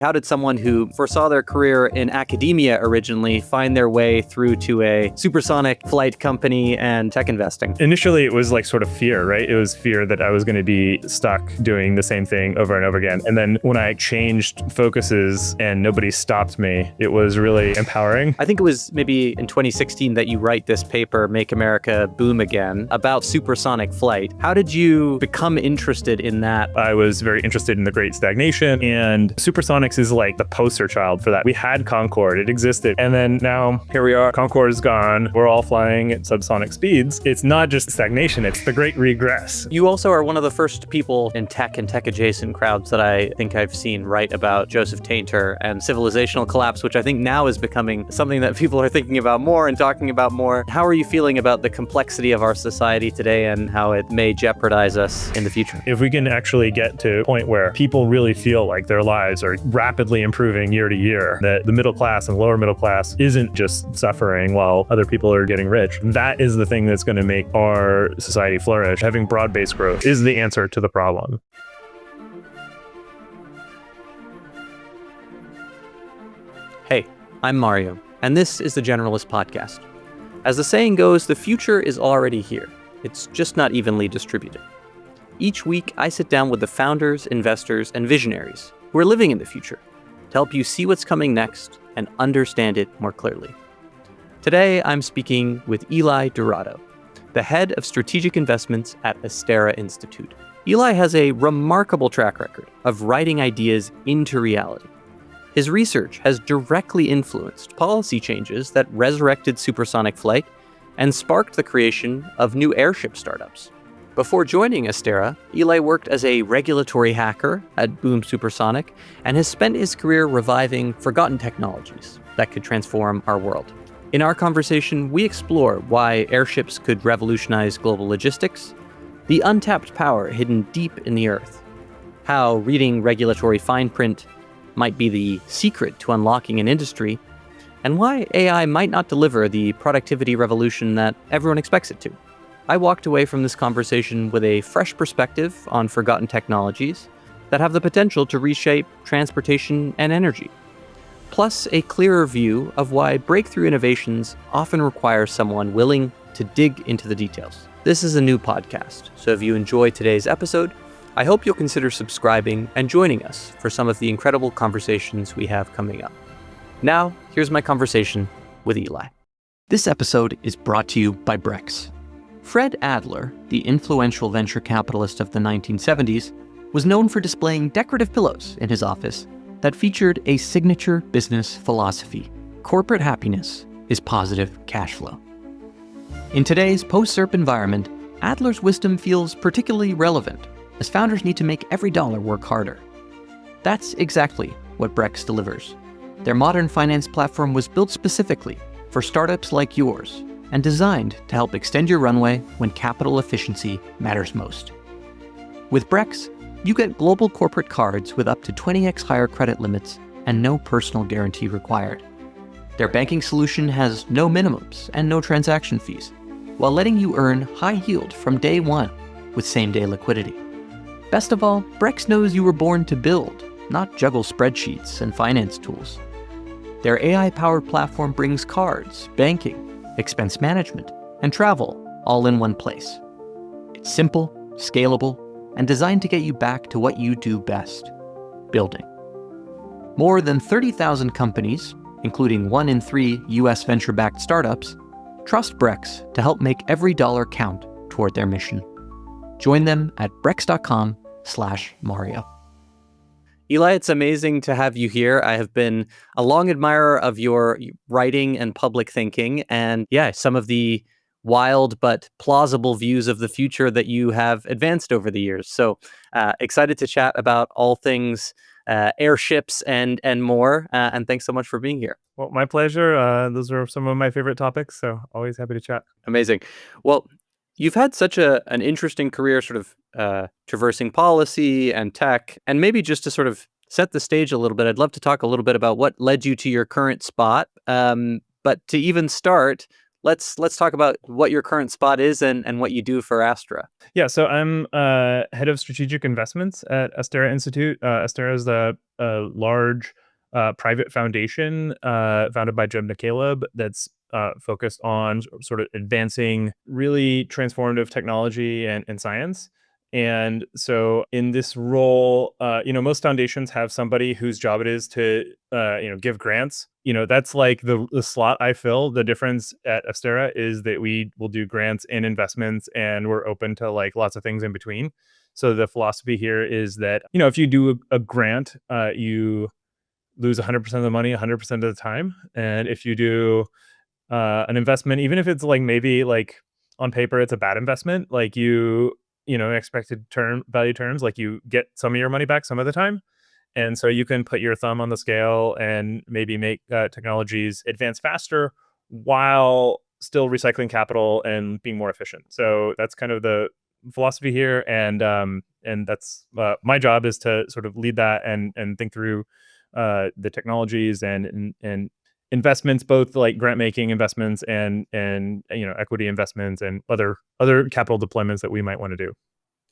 How did someone who foresaw their career in academia originally find their way through to a supersonic flight company and tech investing? Initially, it was like sort of fear, right? It was fear that I was going to be stuck doing the same thing over and over again. And then when I changed focuses and nobody stopped me, it was really empowering. I think it was maybe in 2016 that you write this paper, Make America Boom Again, about supersonic flight. How did you become interested in that? I was very interested in the Great Stagnation, and supersonics is like the poster child for that. We had Concorde, it existed, and then now here we are, Concorde is gone, we're all flying at subsonic speeds. It's not just stagnation, it's the great regress. You also are one of the first people in tech and tech-adjacent crowds that I think I've seen write about Joseph Tainter and civilizational collapse, which I think now is becoming something that people are thinking about more and talking about more. How are you feeling about the complexity of our society today and how it may jeopardize us in the future? If we can actually get to a point where people really feel like their lives are rapidly improving year to year, that the middle class and lower middle class isn't just suffering while other people are getting rich, that is the thing that's going to make our society flourish. Having broad-based growth is the answer to the problem. Hey, I'm Mario, and this is the Generalist Podcast. As the saying goes, the future is already here. It's just not evenly distributed. Each week, I sit down with the founders, investors, and visionaries who are living in the future to help you see what's coming next and understand it more clearly. Today, I'm speaking with Eli Dourado, the head of strategic investments at Astera Institute. Eli has a remarkable track record of writing ideas into reality. His research has directly influenced policy changes that resurrected supersonic flight and sparked the creation of new airship startups. Before joining Astera, Eli worked as a regulatory hacker at Boom Supersonic and has spent his career reviving forgotten technologies that could transform our world. In our conversation, we explore why airships could revolutionize global logistics, the untapped power hidden deep in the earth, how reading regulatory fine print might be the secret to unlocking an industry, and why AI might not deliver the productivity revolution that everyone expects it to. I walked away from this conversation with a fresh perspective on forgotten technologies that have the potential to reshape transportation and energy, plus a clearer view of why breakthrough innovations often require someone willing to dig into the details. This is a new podcast, so if you enjoy today's episode, I hope you'll consider subscribing and joining us for some of the incredible conversations we have coming up. Now, here's my conversation with Eli. This episode is brought to you by Brex. Fred Adler, the influential venture capitalist of the 1970s, was known for displaying decorative pillows in his office that featured a signature business philosophy: corporate happiness is positive cash flow. In today's post-SERP environment, Adler's wisdom feels particularly relevant, as founders need to make every dollar work harder. That's exactly what Brex delivers. Their modern finance platform was built specifically for startups like yours and designed to help extend your runway when capital efficiency matters most. With Brex, you get global corporate cards with up to 20x higher credit limits and no personal guarantee required. Their banking solution has no minimums and no transaction fees, while letting you earn high yield from day one with same-day liquidity. Best of all, Brex knows you were born to build, not juggle spreadsheets and finance tools. Their AI-powered platform brings cards, banking, expense management, and travel all in one place. It's simple, scalable, and designed to get you back to what you do best: building. More than 30,000 companies, including 1 in 3 US venture-backed startups, trust Brex to help make every dollar count toward their mission. Join them at brex.com/Mario. Eli, it's amazing to have you here. I have been a long admirer of your writing and public thinking, and some of the wild but plausible views of the future that you have advanced over the years. So excited to chat about all things airships and more. And thanks so much for being here. Well, my pleasure. Those are some of my favorite topics, so always happy to chat. Amazing. Well, you've had such an interesting career, sort of traversing policy and tech, and maybe just to sort of set the stage a little bit, I'd love to talk a little bit about what led you to your current spot. But to even start, let's talk about what your current spot is and what you do for Astera. Yeah, so I'm head of strategic investments at Astera Institute. Astera is a large private foundation founded by Jim Coutre that's focused on sort of advancing really transformative technology and science. And so in this role, most foundations have somebody whose job it is to, give grants. That's like the slot I fill. The difference at Astera is that we will do grants and investments, and we're open to like lots of things in between. So the philosophy here is that, if you do a grant, you lose 100% of the money 100% of the time. And if you do an investment, even if it's like maybe like on paper it's a bad investment, like expected term value terms, like you get some of your money back some of the time. And so you can put your thumb on the scale and maybe make technologies advance faster while still recycling capital and being more efficient. So that's kind of the philosophy here, and that's my job is to sort of lead that and think through the technologies and investments, both like grant making investments and equity investments and other capital deployments that we might want to do.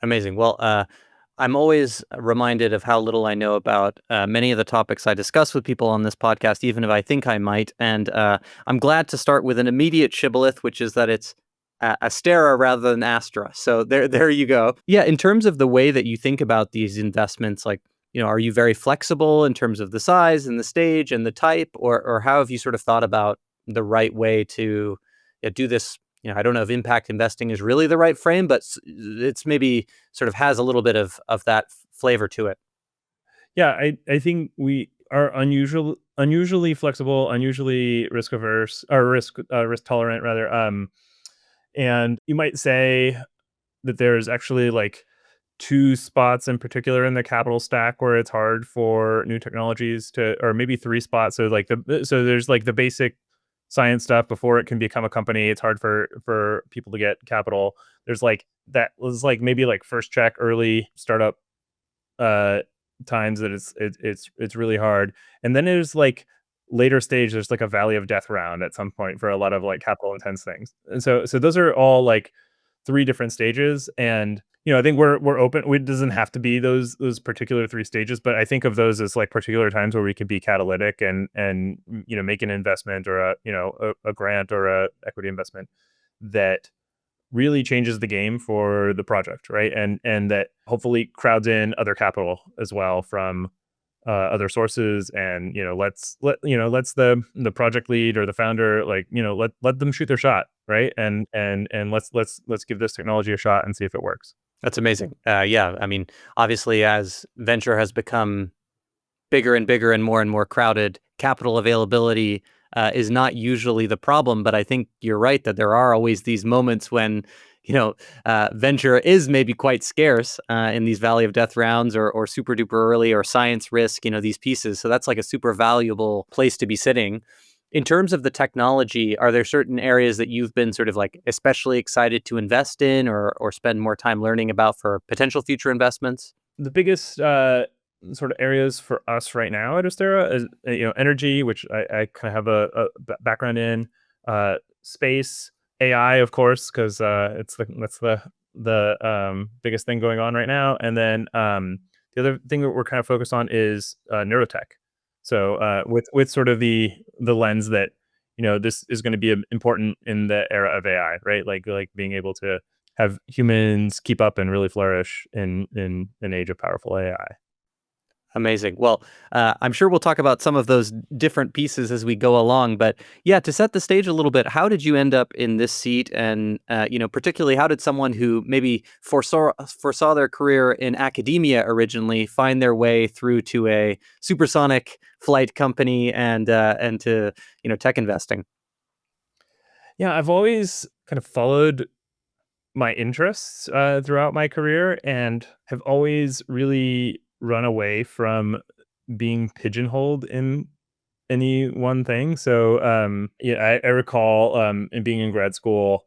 Amazing. Well, I'm always reminded of how little I know about many of the topics I discuss with people on this podcast, even if I think I might. And I'm glad to start with an immediate shibboleth, which is that it's Astera rather than Astra. So there you go. Yeah, in terms of the way that you think about these investments, like, are you very flexible in terms of the size and the stage and the type, or how have you sort of thought about the right way to do this? I don't know if impact investing is really the right frame, but it's maybe sort of has a little bit of that flavor to it. Yeah, I think we are unusually flexible, unusually risk averse, or risk tolerant rather. And you might say that there's actually like two spots in particular in the capital stack where it's hard for new technologies to, or maybe three spots. So so there's like the basic science stuff before it can become a company. It's hard for people to get capital. There's like that was like maybe like first check early startup uh times that it's really hard. And then there's like later stage, there's like a valley of death round at some point for a lot of like capital intense things. And so those are all like three different stages. And I think we're open. It doesn't have to be those particular three stages, but I think of those as like particular times where we could be catalytic and make an investment or a grant or a equity investment that really changes the game for the project, right? And that hopefully crowds in other capital as well from other sources, and lets the project lead or the founder, like let them shoot their shot, right? And let's give this technology a shot and see if it works. That's amazing. Yeah, I mean, obviously, as venture has become bigger and bigger and more crowded, capital availability is not usually the problem. But I think you're right that there are always these moments when, venture is maybe quite scarce in these Valley of Death rounds or super duper early or science risk, these pieces. So that's like a super valuable place to be sitting. In terms of the technology, are there certain areas that you've been sort of like especially excited to invest in or spend more time learning about for potential future investments? The biggest sort of areas for us right now at Astera is energy, which I kind of have a background in, space, AI, of course, because that's the biggest thing going on right now. And then the other thing that we're kind of focused on is neurotech. So with sort of the lens that this is going to be important in the era of AI, right? Like being able to have humans keep up and really flourish in an age of powerful AI. Amazing. Well, I'm sure we'll talk about some of those different pieces as we go along. But yeah, to set the stage a little bit, how did you end up in this seat? And, particularly, how did someone who maybe foresaw their career in academia originally find their way through to a supersonic flight company and to, tech investing? Yeah, I've always kind of followed my interests throughout my career and have always really run away from being pigeonholed in any one thing. So yeah, I recall in being in grad school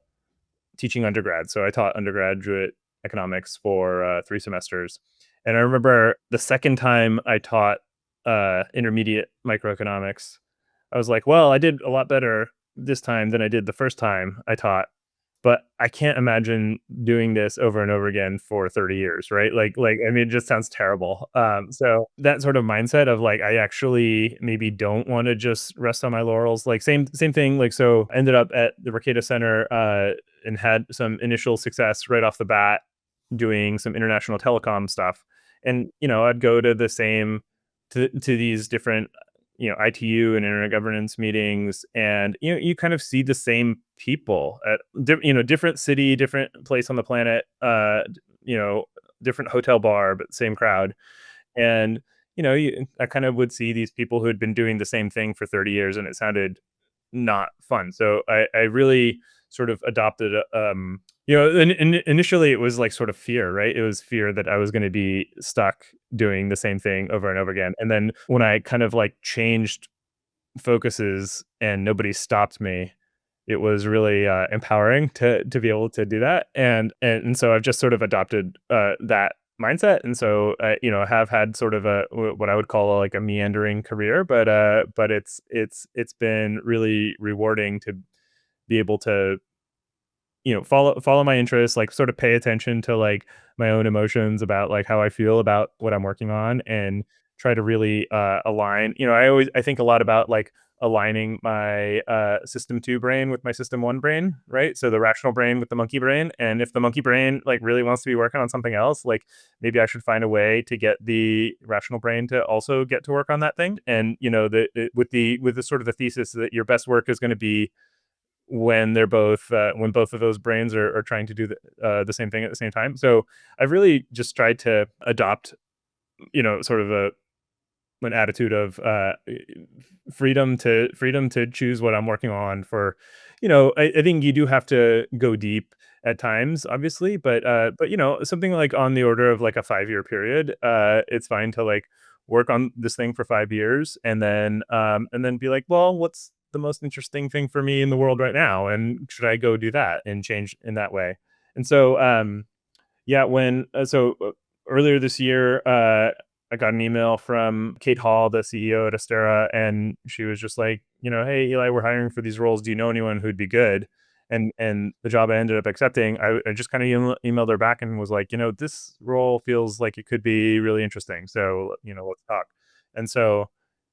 teaching undergrad. So I taught undergraduate economics for 3 semesters. And I remember the second time I taught intermediate microeconomics, I was like, well, I did a lot better this time than I did the first time I taught, but I can't imagine doing this over and over again for 30 years, right? I mean, it just sounds terrible. So that sort of mindset of like, I actually maybe don't want to just rest on my laurels. Like same thing. Like, so I ended up at the Mercator Center and had some initial success right off the bat doing some international telecom stuff. And, I'd go to the same to these different ITU and internet governance meetings, and you kind of see the same people at different city, different place on the planet, you know, different hotel bar, but same crowd. And I kind of would see these people who had been doing the same thing for 30 years, and it sounded not fun. So I really sort of adopted initially it was like sort of fear, right? It was fear that I was going to be stuck doing the same thing over and over again. And then when I kind of like changed focuses and nobody stopped me, it was really empowering to be able to do that. And so I've just sort of adopted that mindset. And so I have had sort of what I would call like a meandering career, but it's been really rewarding to be able to follow my interests, like sort of pay attention to like my own emotions about like how I feel about what I'm working on, and try to really align. I think a lot about like aligning my system 2 brain with my system 1 brain, right? So the rational brain with the monkey brain. And if the monkey brain like really wants to be working on something else, like maybe I should find a way to get the rational brain to also get to work on that thing. And with the sort of the thesis that your best work is going to be when both of those brains are trying to do the same thing at the same time. So I've really just tried to adopt, sort of an attitude of freedom to choose what I'm working on. For, I think you do have to go deep at times, obviously, but something like on the order of like a 5-year period, it's fine to like work on this thing for 5 years, and then be like, well, what's the most interesting thing for me in the world right now, and should I go do that and change in that way? And so yeah, when so earlier this year, I got an email from Kate Hall, the CEO at Astera, and she was just like, hey Eli, we're hiring for these roles. Do you know anyone who'd be good? And the job I ended up accepting, I just kind of emailed her back and was like, this role feels like it could be really interesting. So let's talk. And so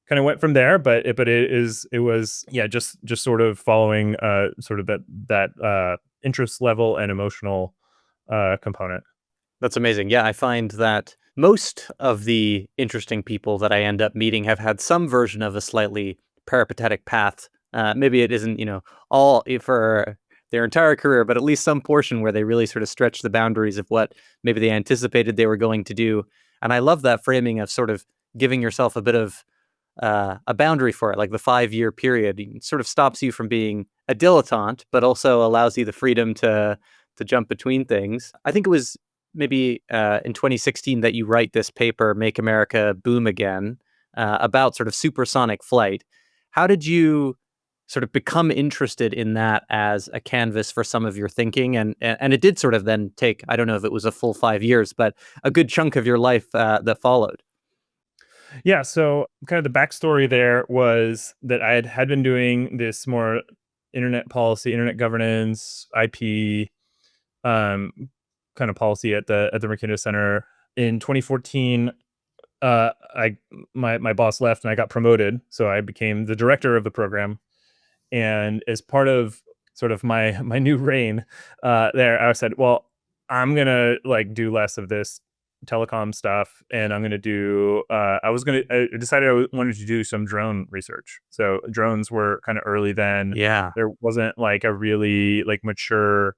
kind of went from there. But it was yeah, just sort of following sort of that interest level and emotional component. That's amazing. Yeah, I find that most of the interesting people that I end up meeting have had some version of a slightly peripatetic path. Maybe it isn't, all for their entire career, but at least some portion where they really sort of stretch the boundaries of what maybe they anticipated they were going to do. And I love that framing of sort of giving yourself a bit of a boundary for it, like the 5-year period. It sort of stops you from being a dilettante, but also allows you the freedom to jump between things. I think it was maybe in 2016 that you write this paper, Make America Boom Again, about sort of supersonic flight. How did you sort of become interested in that as a canvas for some of your thinking? And it did sort of then take, I don't know if it was a full 5 years, but a good chunk of your life that followed. Yeah, so kind of the backstory there was that I had been doing this more internet policy, internet governance, IP, um, kind of policy at the Mercator Center. In 2014, I my boss left and I got promoted, so I became the director of the program. And as part of sort of my new reign there, I said, well, I'm gonna like do less of this telecom stuff, and I'm gonna do. I decided wanted to do some drone research. So drones were kind of early then. Yeah. There wasn't like a really like mature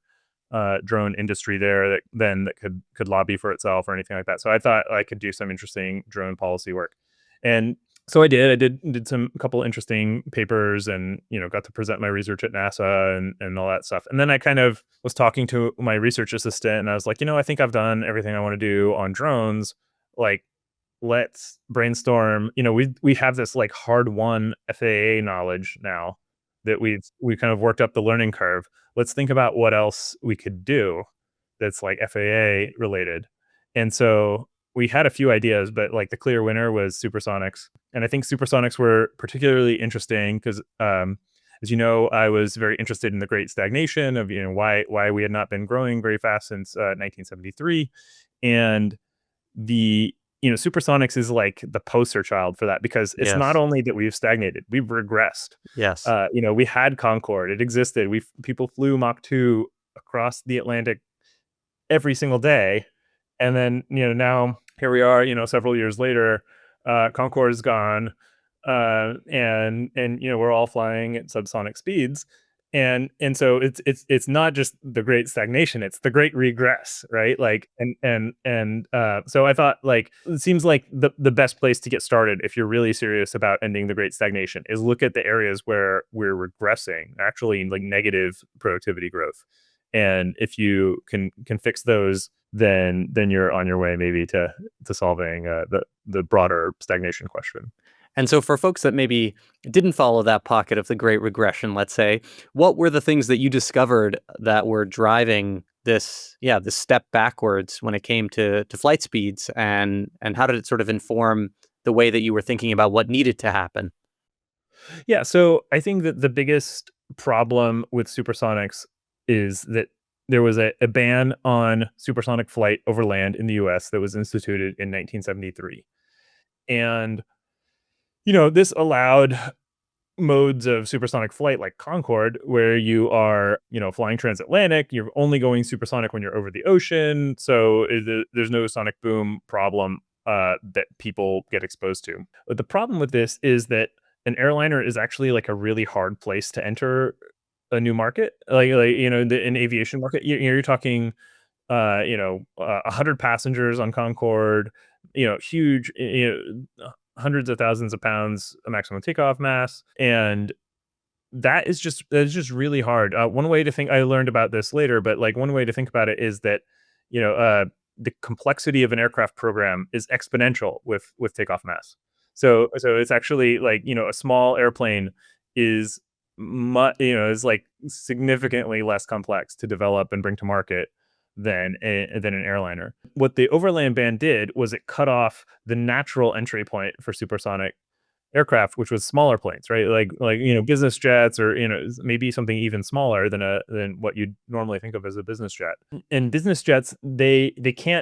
drone industry there that could lobby for itself or anything like that. So I thought I could do some interesting drone policy work, and so I did. I did some a couple interesting papers, and got to present my research at NASA and all that stuff. And then I kind of was talking to my research assistant, and I was like, I think I've done everything I want to do on drones. Like, let's brainstorm. We have this like hard won FAA knowledge now that we kind of worked up the learning curve. Let's think about what else we could do that's like FAA related. And so we had a few ideas, but like the clear winner was supersonics. And I think supersonics were particularly interesting because As you know, I was very interested in the Great Stagnation of why we had not been growing very fast since 1973, and the supersonics is like the poster child for that, because it's not Yes. only that we've stagnated, we've regressed. Yes. We had Concorde, it existed. People flew Mach 2 across the Atlantic every single day, and then now here we are, several years later. Concorde is gone, and we're all flying at subsonic speeds, and so it's not just the Great Stagnation, it's the Great Regress, right? Like, so I thought, like, it seems like the best place to get started if you're really serious about ending the Great Stagnation is look at the areas where we're regressing, actually, like negative productivity growth. And if you can fix those, then you're on your way maybe to solving the broader stagnation question. And so, for folks that maybe didn't follow that pocket of the Great Regression, let's say, what were the things that you discovered that were driving this step backwards when it came to flight speeds, and how did it sort of inform the way that you were thinking about what needed to happen? Yeah, so I think that the biggest problem with supersonics is that there was a ban on supersonic flight over land in the US that was instituted in 1973. And, this allowed modes of supersonic flight like Concorde, where you are, flying transatlantic, you're only going supersonic when you're over the ocean. So there's no sonic boom problem that people get exposed to. But the problem with this is that an airliner is actually like a really hard place to enter a new market. In aviation market, you're talking, 100 passengers on Concorde, huge, hundreds of thousands of pounds of maximum takeoff mass, and that is just really hard. One way to think, I learned about this later, but like one way to think about it is that you know uh, the complexity of an aircraft program is exponential with takeoff mass. So it's actually like a small airplane is is like significantly less complex to develop and bring to market than an airliner. What the overland ban did was it cut off the natural entry point for supersonic aircraft, which was smaller planes, right? Business jets, or maybe something even smaller than what you'd normally think of as a business jet. And business jets, they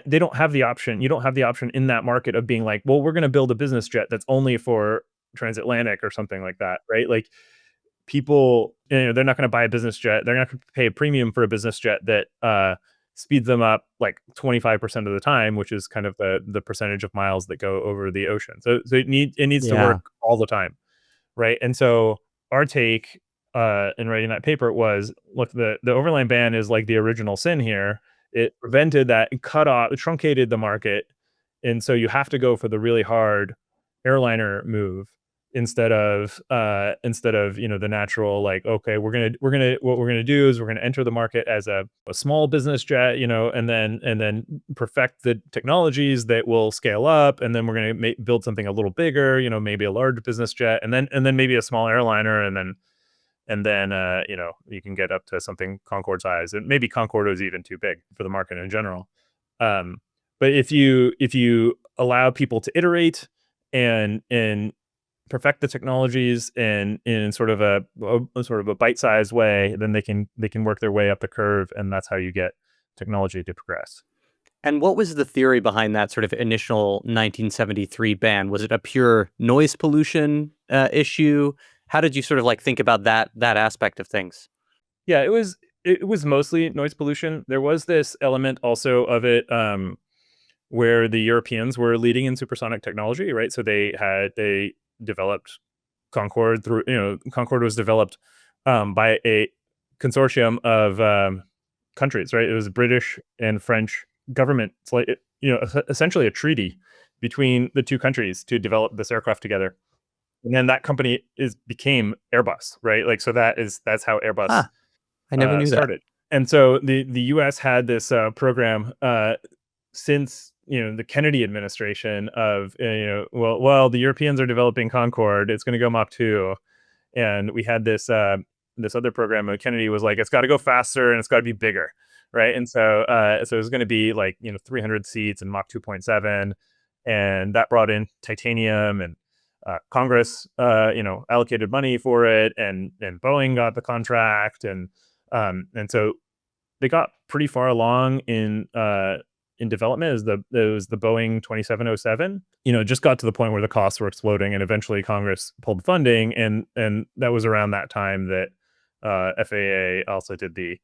don't have the option. You don't have the option in that market of being like, well, we're going to build a business jet that's only for transatlantic or something like that, right? Like, people, they're not going to buy a business jet. They're not going to pay a premium for a business jet that speeds them up like 25% of the time, which is kind of the percentage of miles that go over the ocean. So it needs to Yeah. work all the time, right? And so our take in writing that paper was, look, the overland ban is like the original sin here. It prevented that, it cut off, it truncated the market, and so you have to go for the really hard airliner move instead of the natural, like, okay, what we're gonna do is we're gonna enter the market as a small business jet, and then perfect the technologies that will scale up, and then we're gonna build something a little bigger, maybe a large business jet, and then maybe a small airliner, and then you can get up to something Concorde size, and maybe Concorde was even too big for the market in general. um, but if you allow people to iterate and perfect the technologies in sort of a bite-sized way, then they can work their way up the curve, and that's how you get technology to progress. And what was the theory behind that sort of initial 1973 ban? Was it a pure noise pollution issue? How did you sort of like think about that aspect of things? Yeah, it was mostly noise pollution. There was this element also of it, where the Europeans were leading in supersonic technology, right? So they developed Concorde. Concorde was developed by a consortium of countries, right? It was British and French government. It's like, essentially a treaty between the two countries to develop this aircraft together. And then that company became Airbus, right? Like, so that's how Airbus Huh. I never knew that. started. And so the U.S. had this program since the Kennedy administration of well, the Europeans are developing Concorde, it's going to go Mach 2, and we had this other program. Kennedy was like, it's got to go faster and it's got to be bigger, right? And so it was going to be like 300 seats and Mach 2.7, and that brought in titanium, and Congress, allocated money for it, and Boeing got the contract, and so they got pretty far along in development. It was the Boeing 2707. Just got to the point where the costs were exploding, and eventually Congress pulled funding, and that was around that time that FAA also did the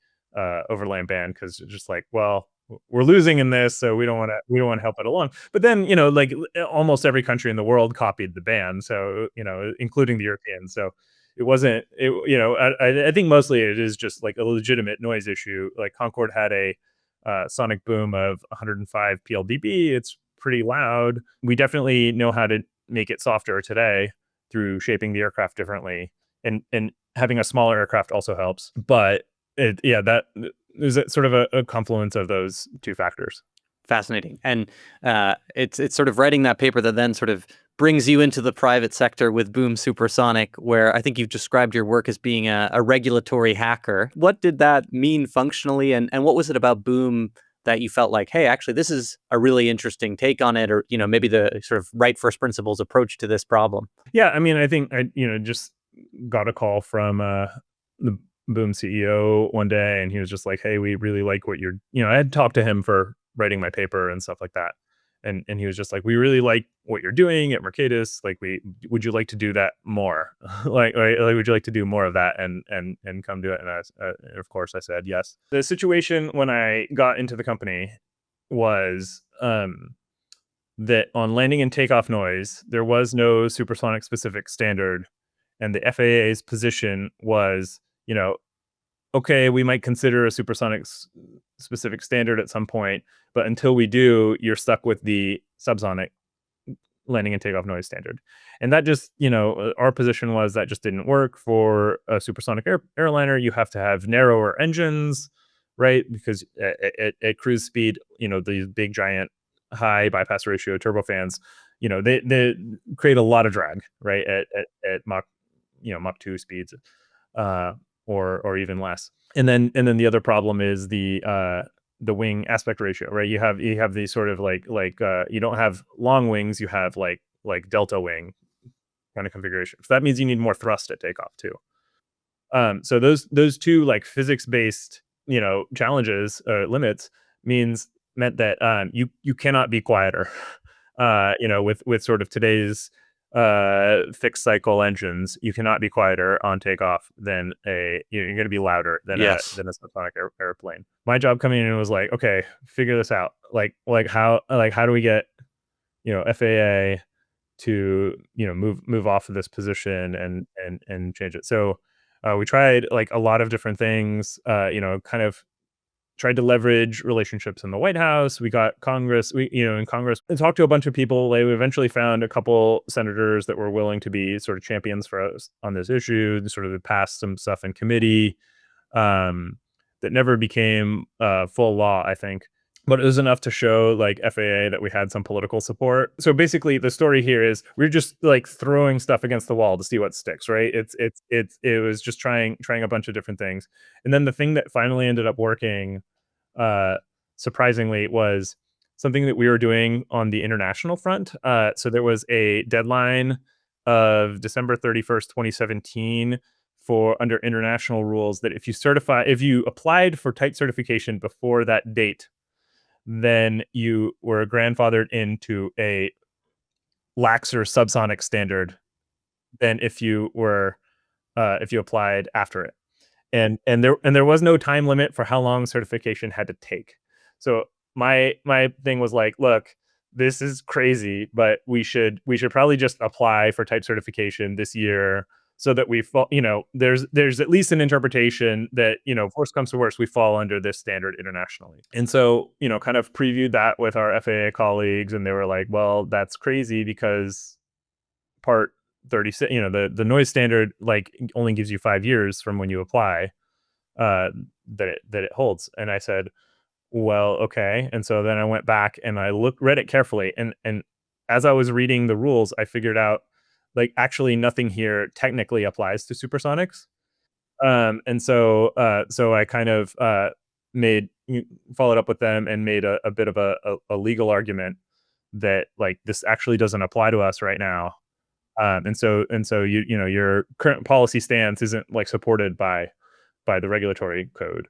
overland ban, because just like, well, we're losing in this, so we don't want to help it along. But then, like, almost every country in the world copied the ban, so including the Europeans. So it wasn't it I think mostly it is just like a legitimate noise issue. Like, Concorde had a sonic boom of 105 PLDB. It's pretty loud. We definitely know how to make it softer today through shaping the aircraft differently, and having a smaller aircraft also helps. But that there's sort of a confluence of those two factors. Fascinating. And it's sort of writing that paper that then sort of brings you into the private sector with Boom Supersonic, where I think you've described your work as being a regulatory hacker. What did that mean functionally? And what was it about Boom that you felt like, hey, actually, this is a really interesting take on it, or, maybe the sort of right first principles approach to this problem? Yeah, I mean, I think I just got a call from the Boom CEO one day, and he was just like, "Hey, we really like what you're." I had talked to him for writing my paper and stuff like that, and he was just like, "We really like what you're doing at Mercatus. Like, we would you like to do that more? like, would you like to do more of that and come do it?" And of course, I said yes. The situation when I got into the company was that on landing and takeoff noise, there was no supersonic specific standard, and the FAA's position was, okay, we might consider a supersonic specific standard at some point, but until we do, you're stuck with the subsonic landing and takeoff noise standard. And that just, our position was that just didn't work for a supersonic airliner. You have to have narrower engines, right? Because at cruise speed, these big giant high bypass ratio turbofans, they create a lot of drag, right? At Mach, Mach 2 speeds, or even less. And then the other problem is the wing aspect ratio, right? You have these sort of like you don't have long wings, you have like delta wing kind of configuration. So that means you need more thrust at takeoff too. So those two like physics based challenges, limits, meant that you cannot be quieter. With sort of today's fixed cycle engines, you cannot be quieter on takeoff than you're going to be louder than Yes. a subsonic airplane. My job coming in was like, okay, figure this out. How do we get FAA to move off of this position and change it. So we tried like a lot of different things. Kind of tried to leverage relationships in the White House. We got Congress. In Congress, and talked to a bunch of people. Like, we eventually found a couple senators that were willing to be sort of champions for us on this issue. And sort of passed some stuff in committee that never became full law, I think. But it was enough to show like FAA that we had some political support. So basically, the story here is we're just like throwing stuff against the wall to see what sticks, right? It was just trying a bunch of different things, and then the thing that finally ended up working, uh, surprisingly, was something that we were doing on the international front. So there was a deadline of December 31st, 2017, for under international rules, that if you applied for type certification before that date, then you were grandfathered into a laxer subsonic standard than if you applied after it. And there was no time limit for how long certification had to take. So my thing was like, look, this is crazy, but we should probably just apply for type certification this year, so that we fall, there's at least an interpretation that, if worse comes to worse, we fall under this standard internationally. And so, kind of previewed that with our FAA colleagues, and they were like, well, that's crazy, because part 36, the noise standard like only gives you 5 years from when you apply, that it holds. And I said, well, okay. And so then I went back and I read it carefully, and as I was reading the rules, I figured out like actually nothing here technically applies to supersonics. And so I kind of made followed up with them and made a bit of a legal argument that like this actually doesn't apply to us right now. And so your current policy stance isn't like supported by the regulatory code.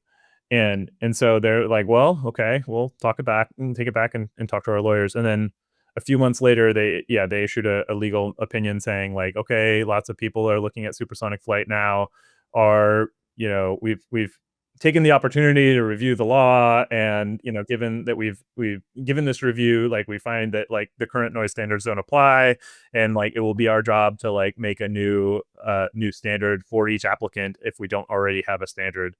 And so they're like, well, okay, we'll talk it back and take it back and talk to our lawyers. And then a few months later, they issued a legal opinion saying like, okay, lots of people are looking at supersonic flight now. Are we've taken the opportunity to review the law, and given that we've given this review, like we find that like the current noise standards don't apply, and like it will be our job to like make a new standard for each applicant if we don't already have a standard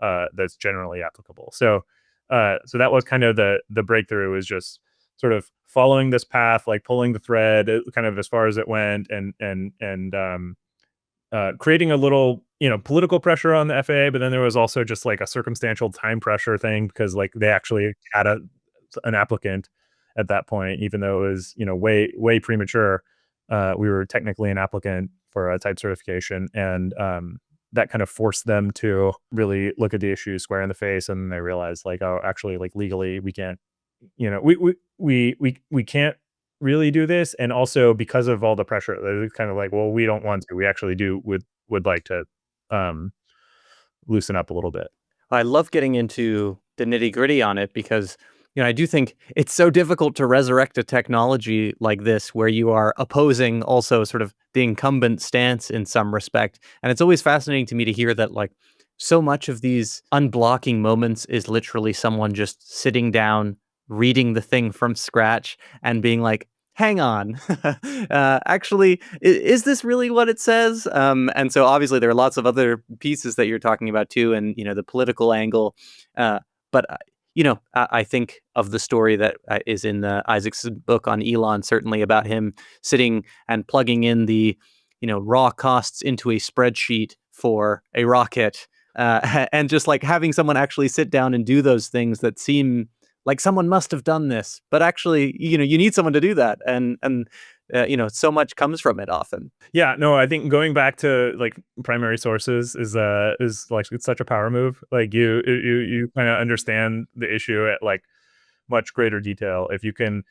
that's generally applicable. So that was kind of the breakthrough, is just sort of following this path, like pulling the thread kind of as far as it went, and creating a little political pressure on the FAA. But then there was also just like a circumstantial time pressure thing, because like they actually had an applicant at that point, even though it was way premature. We were technically an applicant for a type certification, and that kind of forced them to really look at the issue square in the face, and they realized like, oh, actually, like legally we can't, we can't really do this. And also because of all the pressure, they're kind of like, well, we don't want to, we actually would like to um loosen up a little bit. I love getting into the nitty-gritty on it because, I do think it's so difficult to resurrect a technology like this where you are opposing also sort of the incumbent stance in some respect. And it's always fascinating to me to hear that like so much of these unblocking moments is literally someone just sitting down, reading the thing from scratch and being like, hang on, actually, is this really what it says? And so obviously there are lots of other pieces that you're talking about too, and the political angle. But I think of the story that is in Isaac's book on Elon, certainly about him sitting and plugging in the raw costs into a spreadsheet for a rocket, and just like having someone actually sit down and do those things that seem like someone must have done this, but actually, you need someone to do that, and so much comes from it often. Yeah, no, I think going back to like primary sources is like, it's such a power move. Like you kind of understand the issue at like much greater detail if you can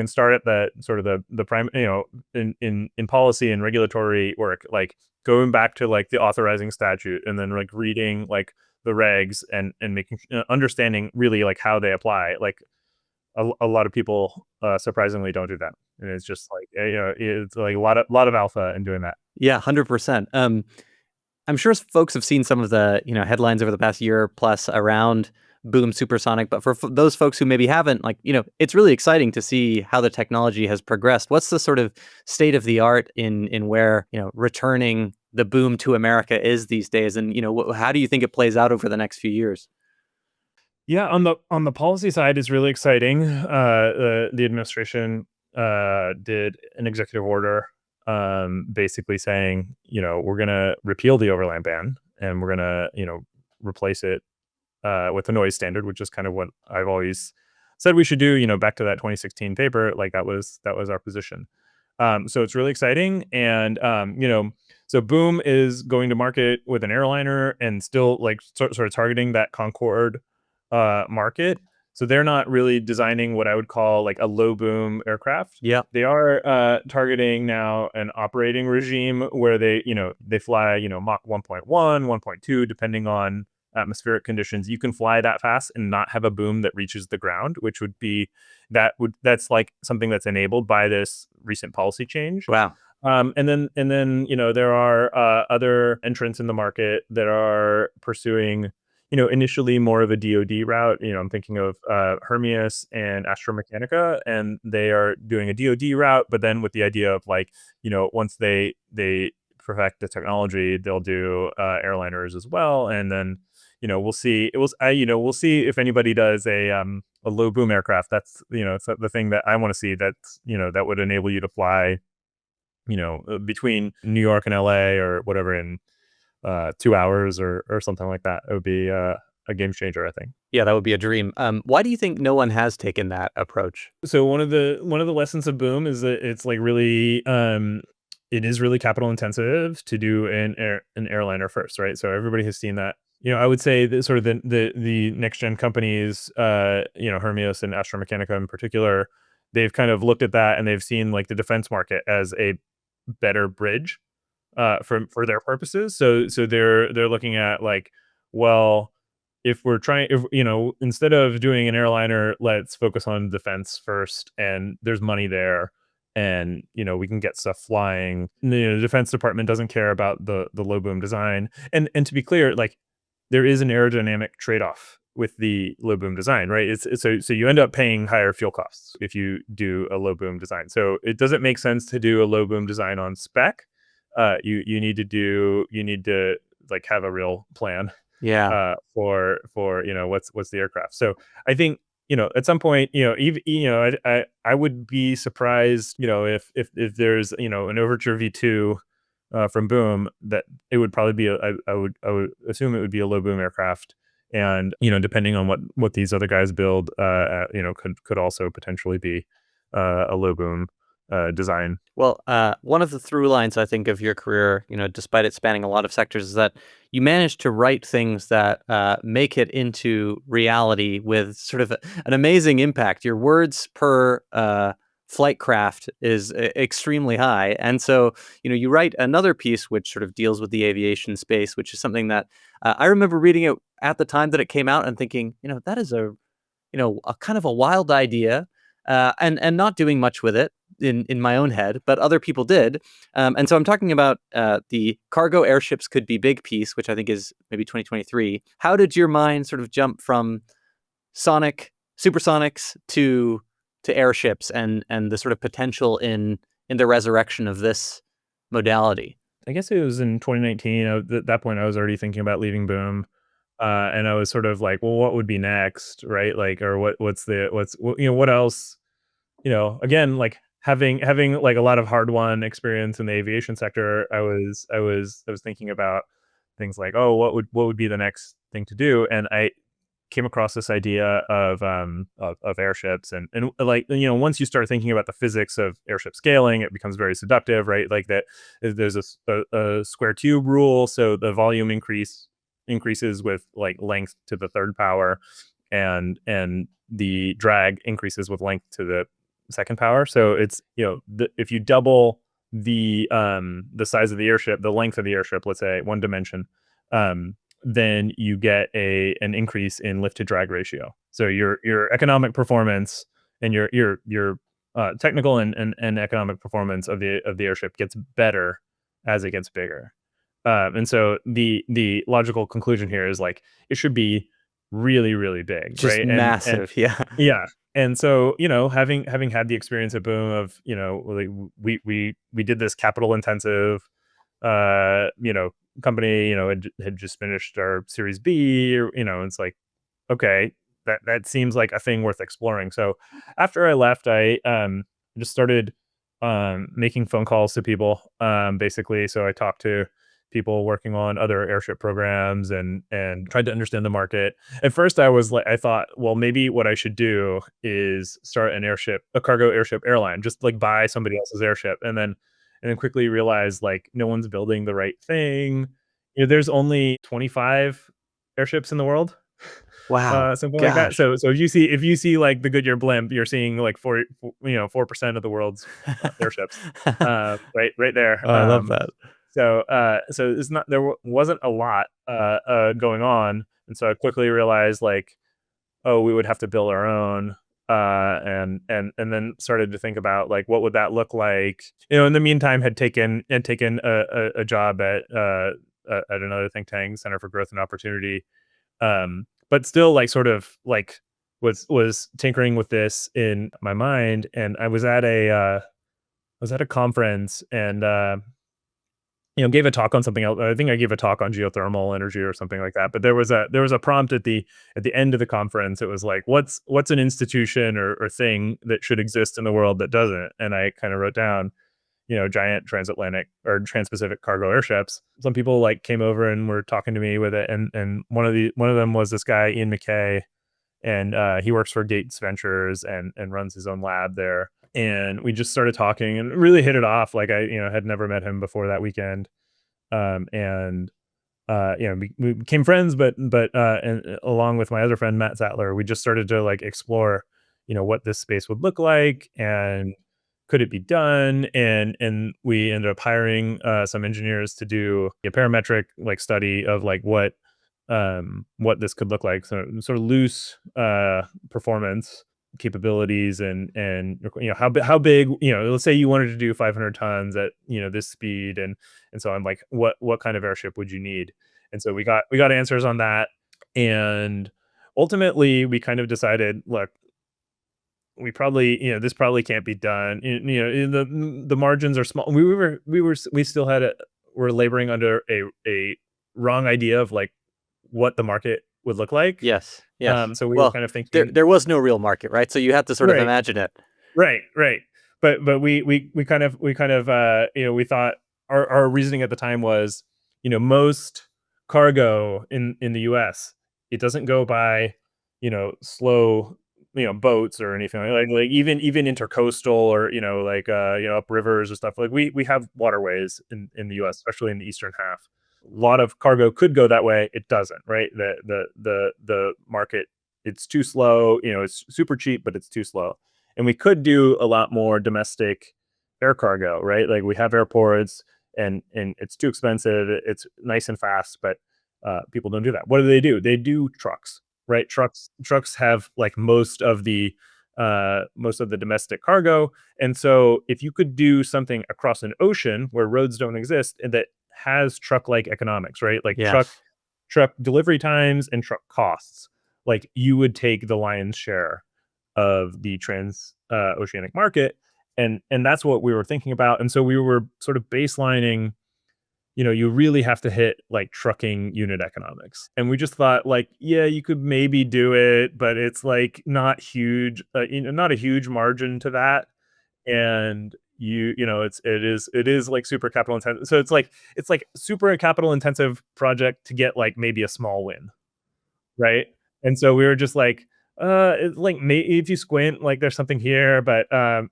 start at the sort of the prime, in policy and regulatory work, like going back to like the authorizing statute, and then like reading like the regs, and making understanding really like how they apply. Like a lot of people surprisingly don't do that, and it's just like it's like a lot of alpha in doing that. Yeah, 100%. I'm sure folks have seen some of the headlines over the past year plus around Boom Supersonic, but for those folks who maybe haven't, like it's really exciting to see how the technology has progressed. What's the sort of state of the art in where returning the boom to America is these days, and how do you think it plays out over the next few years? Yeah, on the policy side is really exciting. The administration did an executive order, basically saying, we're gonna repeal the overland ban, and we're gonna, replace it with a noise standard, which is kind of what I've always said we should do. Back to that 2016 paper, like that was our position. So it's really exciting, and so Boom is going to market with an airliner, and still like sort of targeting that Concorde market. So they're not really designing what I would call like a low boom aircraft. Yeah. They are targeting now an operating regime where they fly Mach 1.1, 1.2, depending on atmospheric conditions. You can fly that fast and not have a boom that reaches the ground, which would be that's like something that's enabled by this recent policy change. Wow. And then there are other entrants in the market that are pursuing initially more of a DoD route. I'm thinking of Hermeus and Astromechanica, and they are doing a DoD route, but then with the idea of like, once they perfect the technology, they'll do airliners as well. And then, we'll see. We'll see if anybody does a low boom aircraft. That's, it's the thing that I want to see, that's, that would enable you to fly, between New York and LA or whatever in 2 hours or something like that. It would be a game changer, I think. Yeah, that would be a dream. Why do you think no one has taken that approach? So one of the lessons of Boom is that it's like really it is really capital intensive to do an airliner first, right? So everybody has seen that. I would say that sort of the next gen companies, Hermeus and Astromechanica in particular, they've kind of looked at that, and they've seen like the defense market as a better bridge for their purposes. So they're looking at like, well, if we're trying, if instead of doing an airliner, let's focus on defense first, and there's money there, and we can get stuff flying. The Defense Department doesn't care about the low boom design, and to be clear, like there is an aerodynamic trade-off with the low boom design, right? So you end up paying higher fuel costs if you do a low boom design. So it doesn't make sense to do a low boom design on spec. You need to like have a real plan Yeah. for what's the aircraft. So I think at some point even I would be surprised if there's an Overture V2 from Boom, that it would probably be I would assume it would be a low boom aircraft. And depending on what these other guys build, could also potentially be a low boom design. Well, one of the through lines, I think, of your career, despite it spanning a lot of sectors, is that you managed to write things that make it into reality with sort of an amazing impact. Your words per flight craft is extremely high. And so, you write another piece which sort of deals with the aviation space, which is something that I remember reading it at the time that it came out and thinking, that is a kind of a wild idea, and not doing much with it in my own head, but other people did. And so I'm talking about the Cargo Airships Could Be Big piece, which I think is maybe 2023. How did your mind sort of jump from supersonics to airships and the sort of potential in the resurrection of this modality? I guess it was in 2019. At that point, I was already thinking about leaving Boom. And I was sort of like, well, what would be next, right? Like, or what else? Again, like having like a lot of hard won experience in the aviation sector, I was thinking about things like, oh, what would be the next thing to do? And I came across this idea of airships, and like once you start thinking about the physics of airship scaling, it becomes very seductive, right? Like that there's a square tube rule, so the volume increases with like length to the third power, and the drag increases with length to the second power. So it's if you double the size of the airship, the length of the airship, let's say one dimension, then you get an increase in lift to drag ratio. So your economic performance and your technical and economic performance of the airship gets better as it gets bigger. And so the logical conclusion here is like it should be really, really big, Just right? And massive. Yeah. yeah. And so, having had the experience at Boom of, like we did this capital intensive company, had just finished our Series B, or, it's like, okay, that seems like a thing worth exploring. So after I left, I just started making phone calls to people, basically. So I talked to people working on other airship programs and tried to understand the market. At first I thought, well, maybe what I should do is start a cargo airship airline, just like buy somebody else's airship. And then quickly realized like no one's building the right thing. There's only 25 airships in the world. Wow. Something like that. Gosh. So if you see like the Goodyear blimp, you're seeing like 4% of the world's airships, right there. Oh, I love that. So it's not wasn't a lot going on, and so I quickly realized like, oh, we would have to build our own, and then started to think about like what would that look like. In the meantime, had taken a job at another think tank, Center for Growth and Opportunity, but still like sort of like was tinkering with this in my mind. And I was at a conference and gave a talk on something else. I think I gave a talk on geothermal energy or something like that. But there was a prompt at the end of the conference. It was like, what's an institution or thing that should exist in the world that doesn't? And I kind of wrote down, giant transatlantic or transpacific cargo airships. Some people like came over and were talking to me with it, and one of them was this guy Ian McKay, and he works for Gates Ventures and runs his own lab there. And we just started talking and really hit it off. Like I had never met him before that weekend, and we became friends. But and along with my other friend Matt Sattler, we just started to like explore what this space would look like, and could it be done? And we ended up hiring some engineers to do a parametric like study of like what this could look like. So sort of loose performance capabilities and how big, let's say you wanted to do 500 tons at this speed, and so I'm like, what kind of airship would you need? And so we got answers on that, and ultimately we kind of decided, look, we probably, this probably can't be done. The margins are small. We still we're laboring under a wrong idea of like what the market would look like. Yes. Yes. So we were Well, kind of there thinking, there was no real market, right? So you had to sort of right, imagine it. right. But we kind of we thought our reasoning at the time was, most cargo in the US, it doesn't go by, slow, boats or anything like even intercoastal or like up rivers or stuff. Like we have waterways in the US, especially in the eastern half. A lot of cargo could go that way. It doesn't, right? The market, it's too slow. It's super cheap, but it's too slow. And we could do a lot more domestic air cargo, right? Like we have airports, and it's too expensive. It's nice and fast, but people don't do that. What do? They do trucks, right? Trucks have like most of the domestic cargo. And so if you could do something across an ocean where roads don't exist and that has truck like economics, right? Like Yes. truck delivery times and truck costs, like you would take the lion's share of the trans oceanic market. And that's what we were thinking about. And so we were sort of baselining, you really have to hit like trucking unit economics. And we just thought like, yeah, you could maybe do it, but it's like not huge, not a huge margin to that. And it is like super capital intensive. So it's like super capital intensive project to get like maybe a small win, right? And so we were just like, it's like if you squint, like there's something here, but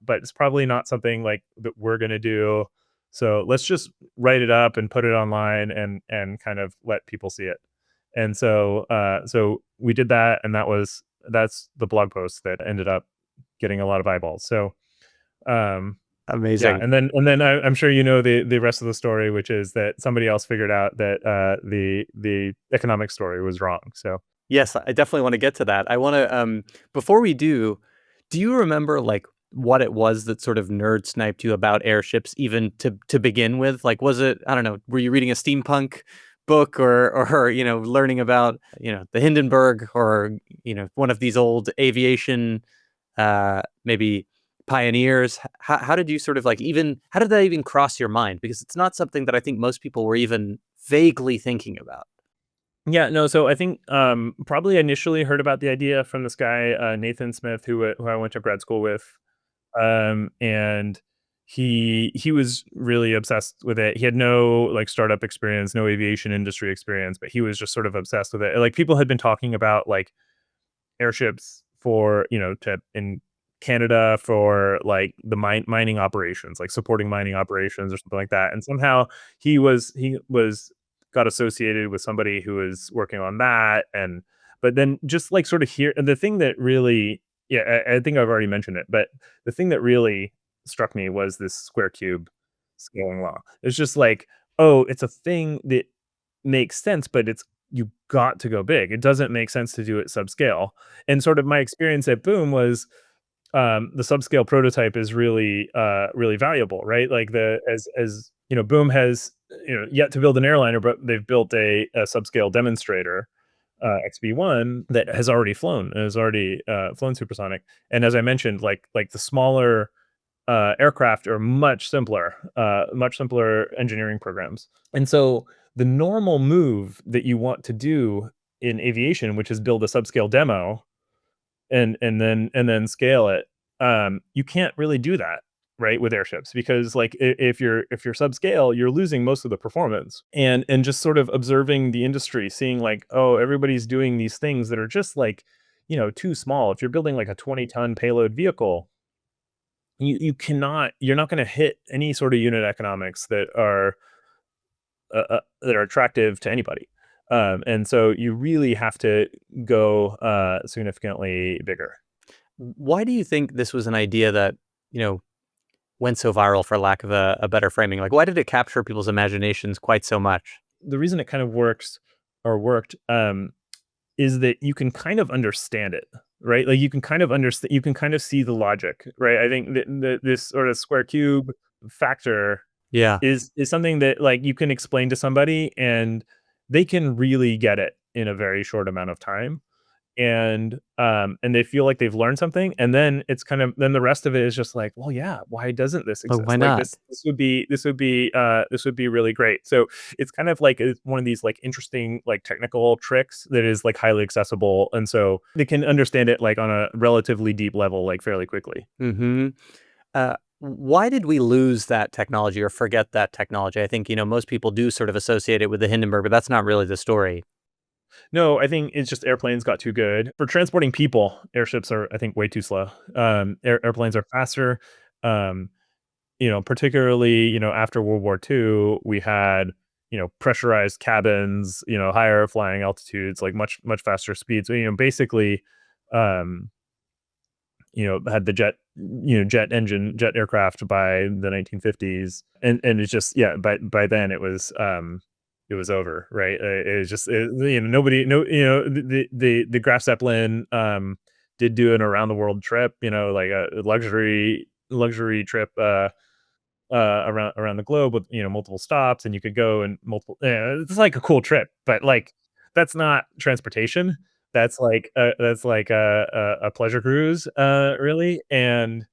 it's probably not something like that we're gonna do. So let's just write it up and put it online and kind of let people see it. And so we did that, and that's the blog post that ended up getting a lot of eyeballs. So um yeah, Amazing. and then I'm sure the rest of the story, which is that somebody else figured out that the economic story was wrong. So Yes, I definitely want to get to that. I want to before we do you remember like what it was that sort of nerd sniped you about airships even to begin with? Like was it, I don't know, were you reading a steampunk book or learning about, the Hindenburg or one of these old aviation maybe pioneers? How did you sort of like, even how did that even cross your mind? Because it's not something that I think most people were even vaguely thinking about. yeah, no, so I think probably initially heard about the idea from this guy Nathan Smith, who I went to grad school with, and he was really obsessed with it. He had no like startup experience, no aviation industry experience, but he was just sort of obsessed with it. Like people had been talking about like airships for to in Canada for like the mining operations, like supporting mining operations or something like that. And somehow he was got associated with somebody who was working on that. And but then just like sort of here, and the thing that really, yeah, I think I've already mentioned it, but the thing that really struck me was this square cube scaling law. It's just like, oh, it's a thing that makes sense, but you got to go big. It doesn't make sense to do it subscale. And sort of my experience at Boom was the subscale prototype is really valuable, right? Like as Boom has yet to build an airliner, but they've built a subscale demonstrator, XB1, that has already flown supersonic. And as I mentioned, like the smaller aircraft are much simpler engineering programs. And so the normal move that you want to do in aviation, which is build a subscale demo and then scale it, you can't really do that right with airships, because like if you're subscale, you're losing most of the performance. And just sort of observing the industry, seeing like, oh, everybody's doing these things that are just like too small. If you're building like a 20-ton payload vehicle, you're not going to hit any sort of unit economics that are attractive to anybody. And so you really have to go significantly bigger. Why do you think this was an idea that, you know, went so viral, for lack of a better framing? Like, why did it capture people's imaginations quite so much? The reason it kind of works or worked is that you can kind of understand it, right? Like you can kind of understand, you can kind of see the logic, right? I think that this sort of square cube factor Yeah. is something that like you can explain to somebody and they can really get it in a very short amount of time. And they feel like they've learned something, and then it's kind of then the rest of it is just like, well, yeah, why doesn't this Oh, why exist? Like not? this would be really great. So it's kind of like it's one of these like interesting like technical tricks that is like highly accessible, and so they can understand it like on a relatively deep level like fairly quickly. Hmm. Why did we lose that technology or forget that technology? I think, most people do sort of associate it with the Hindenburg, but that's not really the story. No, I think it's just airplanes got too good for transporting people. Airships are, I think, way too slow. Airplanes are faster. Um, particularly, after World War II, we had, pressurized cabins, higher flying altitudes, like much faster speeds. So, basically, um, had the jet aircraft by the 1950s, and it's just yeah. By then it was over, right? It was just nobody no the Graf Zeppelin did do an around the world trip, like a luxury trip around the globe with multiple stops, and you could go and multiple. It's like a cool trip, but like that's not transportation. That's like a pleasure cruise, really. And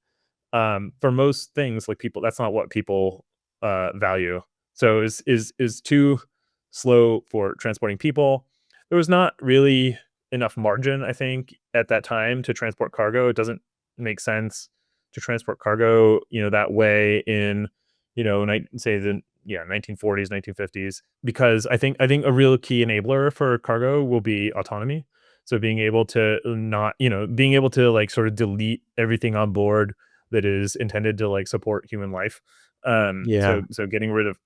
for most things, like people, that's not what people value. So is too slow for transporting people. There was not really enough margin, I think, at that time to transport cargo. It doesn't make sense to transport cargo, that way in, say the 1940s, 1950s, because I think a real key enabler for cargo will be autonomy. So being able to not, being able to like sort of delete everything on board that is intended to like support human life. Yeah. So getting rid of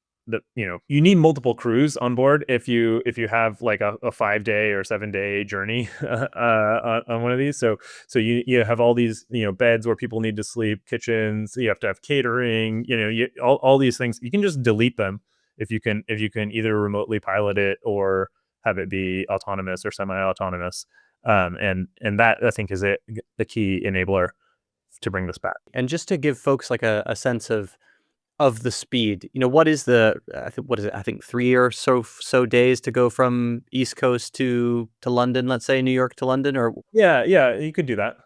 you need multiple crews on board if you have like a 5 day or 7 day journey on one of these. So you have all these beds where people need to sleep, kitchens. You have to have catering. All these things. You can just delete them if you can either remotely pilot it or have it be autonomous or semi-autonomous. And that I think is the key enabler to bring this back. And just to give folks like a sense of the speed, what is what is it? I think 3 or so days to go from East Coast to London, let's say New York to London, or Yeah, you could do that.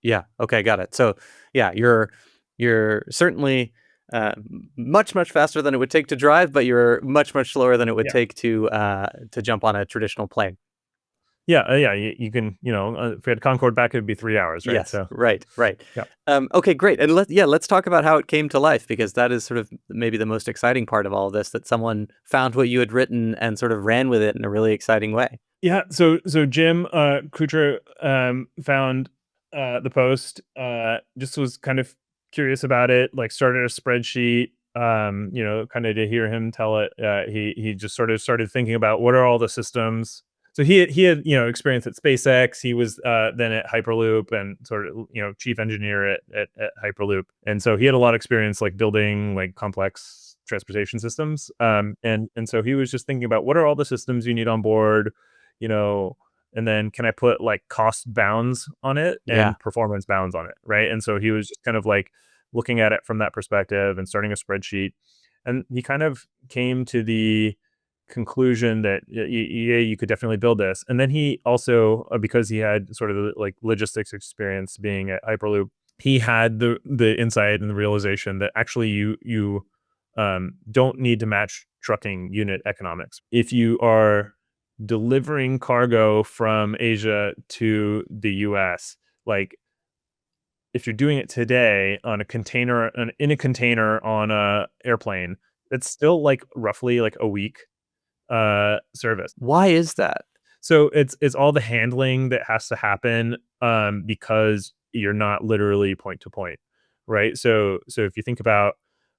yeah, okay, got it. So yeah, you're certainly much faster than it would take to drive, but you're much slower than it would Yeah. take to jump on a traditional plane. Yeah, you can, if we had Concorde back, it'd be 3 hours, right? Yes, So, right. yeah. Okay, great. And let's talk about how it came to life, because that is sort of maybe the most exciting part of all of this, that someone found what you had written and sort of ran with it in a really exciting way. Yeah, so Jim Coutre found the post, just was kind of curious about it, like started a spreadsheet, kind of to hear him tell it. He just sort of started thinking about what are all the systems. So he had experience at SpaceX. He was then at Hyperloop and sort of chief engineer at Hyperloop, and so he had a lot of experience like building like complex transportation systems. And so he was just thinking about what are all the systems you need on board, you know, and then can I put like cost bounds on it Yeah. and performance bounds on it, right? And so he was just kind of like looking at it from that perspective and starting a spreadsheet, and he kind of came to the conclusion that yeah, you could definitely build this. And then he also, because he had sort of the like logistics experience being at Hyperloop, he had the insight and the realization that actually you don't need to match trucking unit economics if you are delivering cargo from Asia to the US. Like if you're doing it today on a container in a container on a airplane, it's still like roughly like a week service. Why is that? So it's all the handling that has to happen because you're not literally point to point, right? So if you think about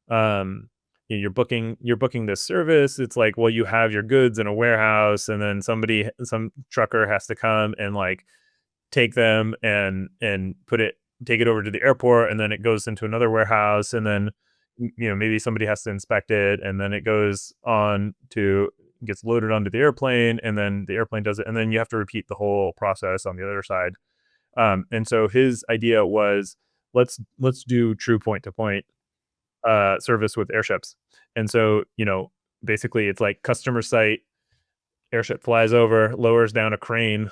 you're booking this service, it's like, well, you have your goods in a warehouse, and then some trucker has to come and like take them and put it take it over to the airport, and then it goes into another warehouse, and then maybe somebody has to inspect it, and then it gets loaded onto the airplane, and then the airplane does it, and then you have to repeat the whole process on the other side. And so his idea was, let's do true point to point service with airships. And so basically it's like customer site, airship flies over, lowers down a crane,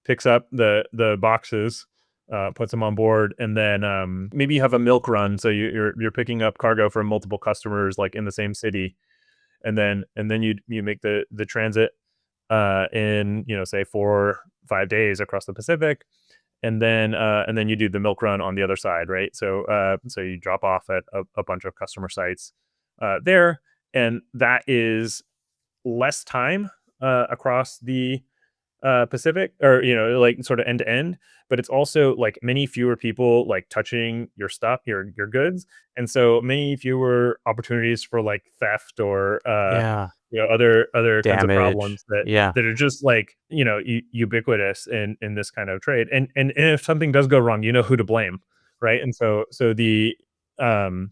picks up the boxes, puts them on board, and then maybe you have a milk run, so you're picking up cargo from multiple customers like in the same city, and then you make the transit in say 4 or 5 days across the Pacific, and then you do the milk run on the other side, right? So you drop off at a bunch of customer sites there, and that is less time across the Pacific, or like sort of end to end, but it's also like many fewer people like touching your stuff, your goods, and so many fewer opportunities for like theft or Yeah. other kinds of Damage. problems that Yeah. are just like ubiquitous in this kind of trade. And if something does go wrong, you know who to blame, right? And so the um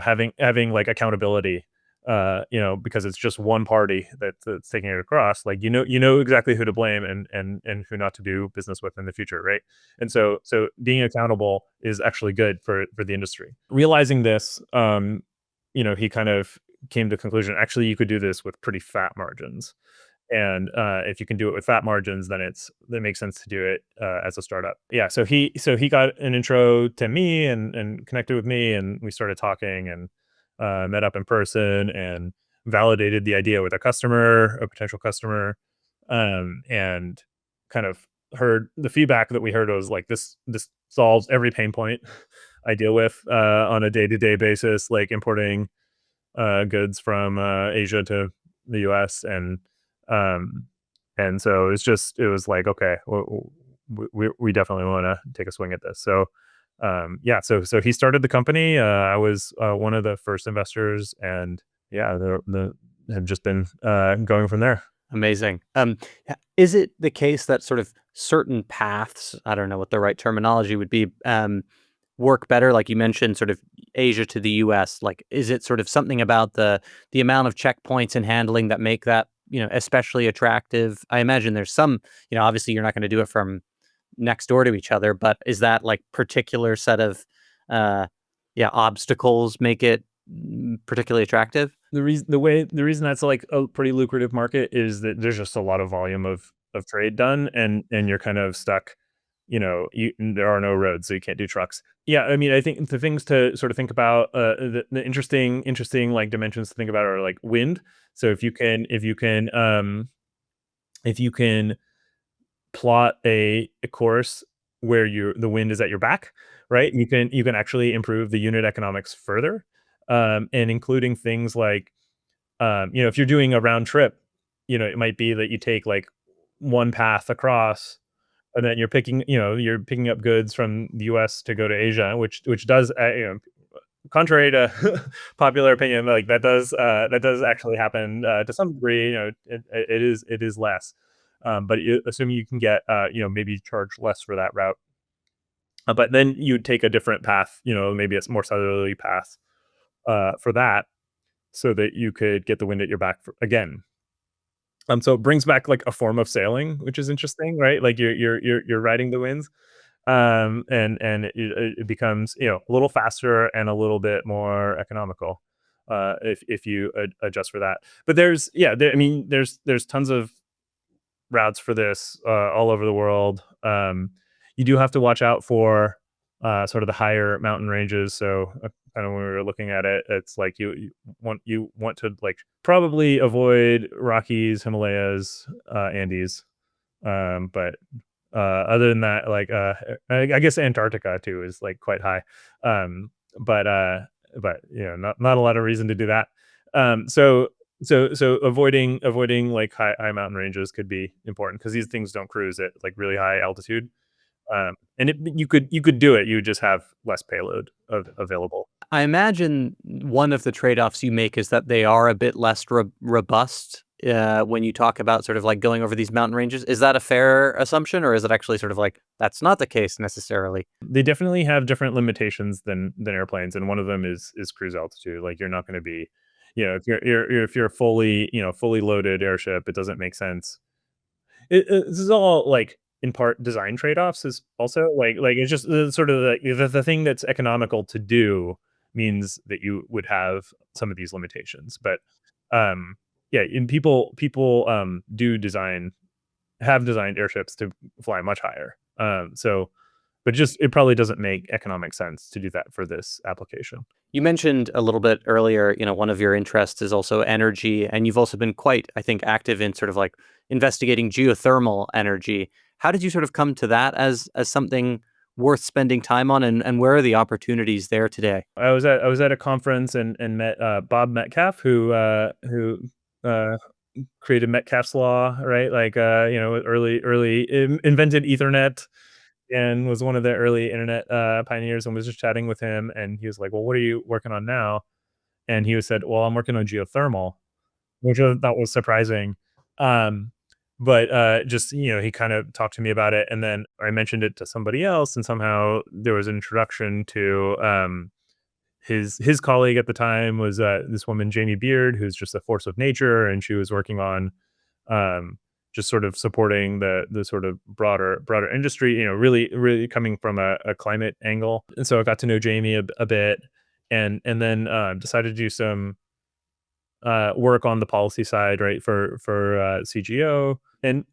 having like accountability, because it's just one party that's taking it across, like exactly who to blame and who not to do business with in the future, right? And so being accountable is actually good for the industry. Realizing this, he kind of came to the conclusion, actually you could do this with pretty fat margins. And if you can do it with fat margins, then it makes sense to do it as a startup. Yeah, so he got an intro to me and connected with me, and we started talking, and met up in person and validated the idea with a potential customer, and kind of heard the feedback that we heard was like, this solves every pain point I deal with on a day-to-day basis, like importing goods from Asia to the US. And so it was like, okay, we definitely want to take a swing at this. So yeah, so he started the company. I was one of the first investors, and yeah, the have just been going from there. Amazing. Is it the case that sort of certain paths, I don't know what the right terminology would be, work better? Like you mentioned, sort of Asia to the US. Like, is it sort of something about the amount of checkpoints and handling that make that especially attractive? I imagine there's some, obviously you're not going to do it from next door to each other, but is that like particular set of obstacles make it particularly attractive? The reason that's like a pretty lucrative market is that there's just a lot of volume of trade done, and you're kind of stuck. There are no roads, so you can't do trucks. Yeah, I mean, I think the things to sort of think about, the interesting like dimensions to think about are like wind. So if you can plot a course where the wind is at your back, right? You can actually improve the unit economics further, and including things like, if you're doing a round trip, it might be that you take like one path across, and then you're picking up goods from the US to go to Asia, which does, contrary to popular opinion, like that does actually happen to some degree. It is less, but assuming you can get maybe charge less for that route, but then you'd take a different path, maybe it's more southerly path for that, so that you could get the wind at your back again. So it brings back like a form of sailing, which is interesting, right? Like you're riding the winds, and it becomes a little faster and a little bit more economical, if you adjust for that. But I mean, there's tons of routes for this all over the world. You do have to watch out for sort of the higher mountain ranges. So kind of when we were looking at it, it's like you want to like probably avoid Rockies, Himalayas, Andes. But other than that, like I guess Antarctica too is like quite high. Um, but not a lot of reason to do that. So avoiding like high mountain ranges could be important, because these things don't cruise at like really high altitude. And you could do it. You would just have less payload available. I imagine one of the trade-offs you make is that they are a bit less robust when you talk about sort of like going over these mountain ranges. Is that a fair assumption, or is it actually sort of like that's not the case necessarily? They definitely have different limitations than airplanes, and one of them is cruise altitude. Like you're not going to be, if you're fully fully loaded airship, it doesn't make sense. This is all like in part design trade-offs is also like it's just sort of like the thing that's economical to do means that you would have some of these limitations. But um yeah, and people do design have designed airships to fly much higher. So but just it probably doesn't make economic sense to do that for this application. You mentioned a little bit earlier, one of your interests is also energy, and you've also been quite, I think, active in sort of like investigating geothermal energy. How did you sort of come to that as something worth spending time on, and where are the opportunities there today? I was at a conference and met Bob Metcalf, who uh, created Metcalf's law, right? Like early invented Ethernet and was one of the early internet pioneers, and was just chatting with him, and he was like, "Well, what are you working on now?" And he was said, "Well, I'm working on geothermal," which I thought was surprising. Um, but just he kind of talked to me about it, and then I mentioned it to somebody else, and somehow there was an introduction to his colleague at the time was this woman Jamie Beard, who's just a force of nature, and she was working on um, just sort of supporting the sort of broader industry, really coming from a climate angle. And so I got to know Jamie a bit, and then decided to do some work on the policy side, right, for CGO. And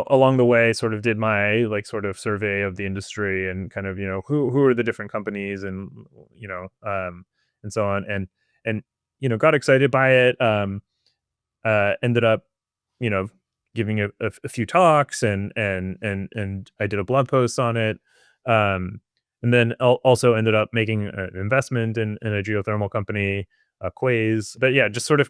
along the way, sort of did my like sort of survey of the industry and kind of who are the different companies and and so on, and got excited by it. Ended up you know giving a few talks, and I did a blog post on it. Um, and then also ended up making an investment in a geothermal company, Quays. But yeah, just sort of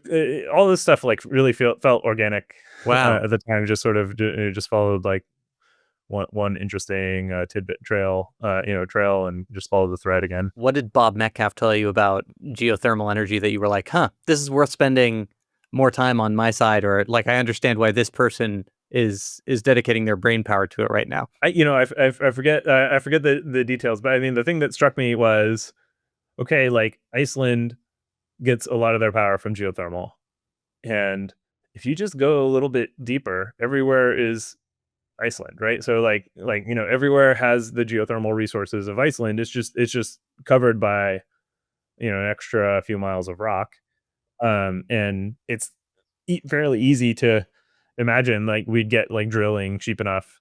all this stuff like really felt organic Wow. at the time. Just sort of just followed like one interesting tidbit trail, and just followed the thread again. What did Bob Metcalf tell you about geothermal energy that you were like, huh, this is worth spending more time on my side, or like I understand why this person is dedicating their brain power to it right now? I forget the details, but I mean the thing that struck me was okay, like Iceland gets a lot of their power from geothermal, and if you just go a little bit deeper, everywhere is Iceland, right? So everywhere has the geothermal resources of Iceland. It's just covered by an extra few miles of rock, and it's fairly easy to imagine like we'd get like drilling cheap enough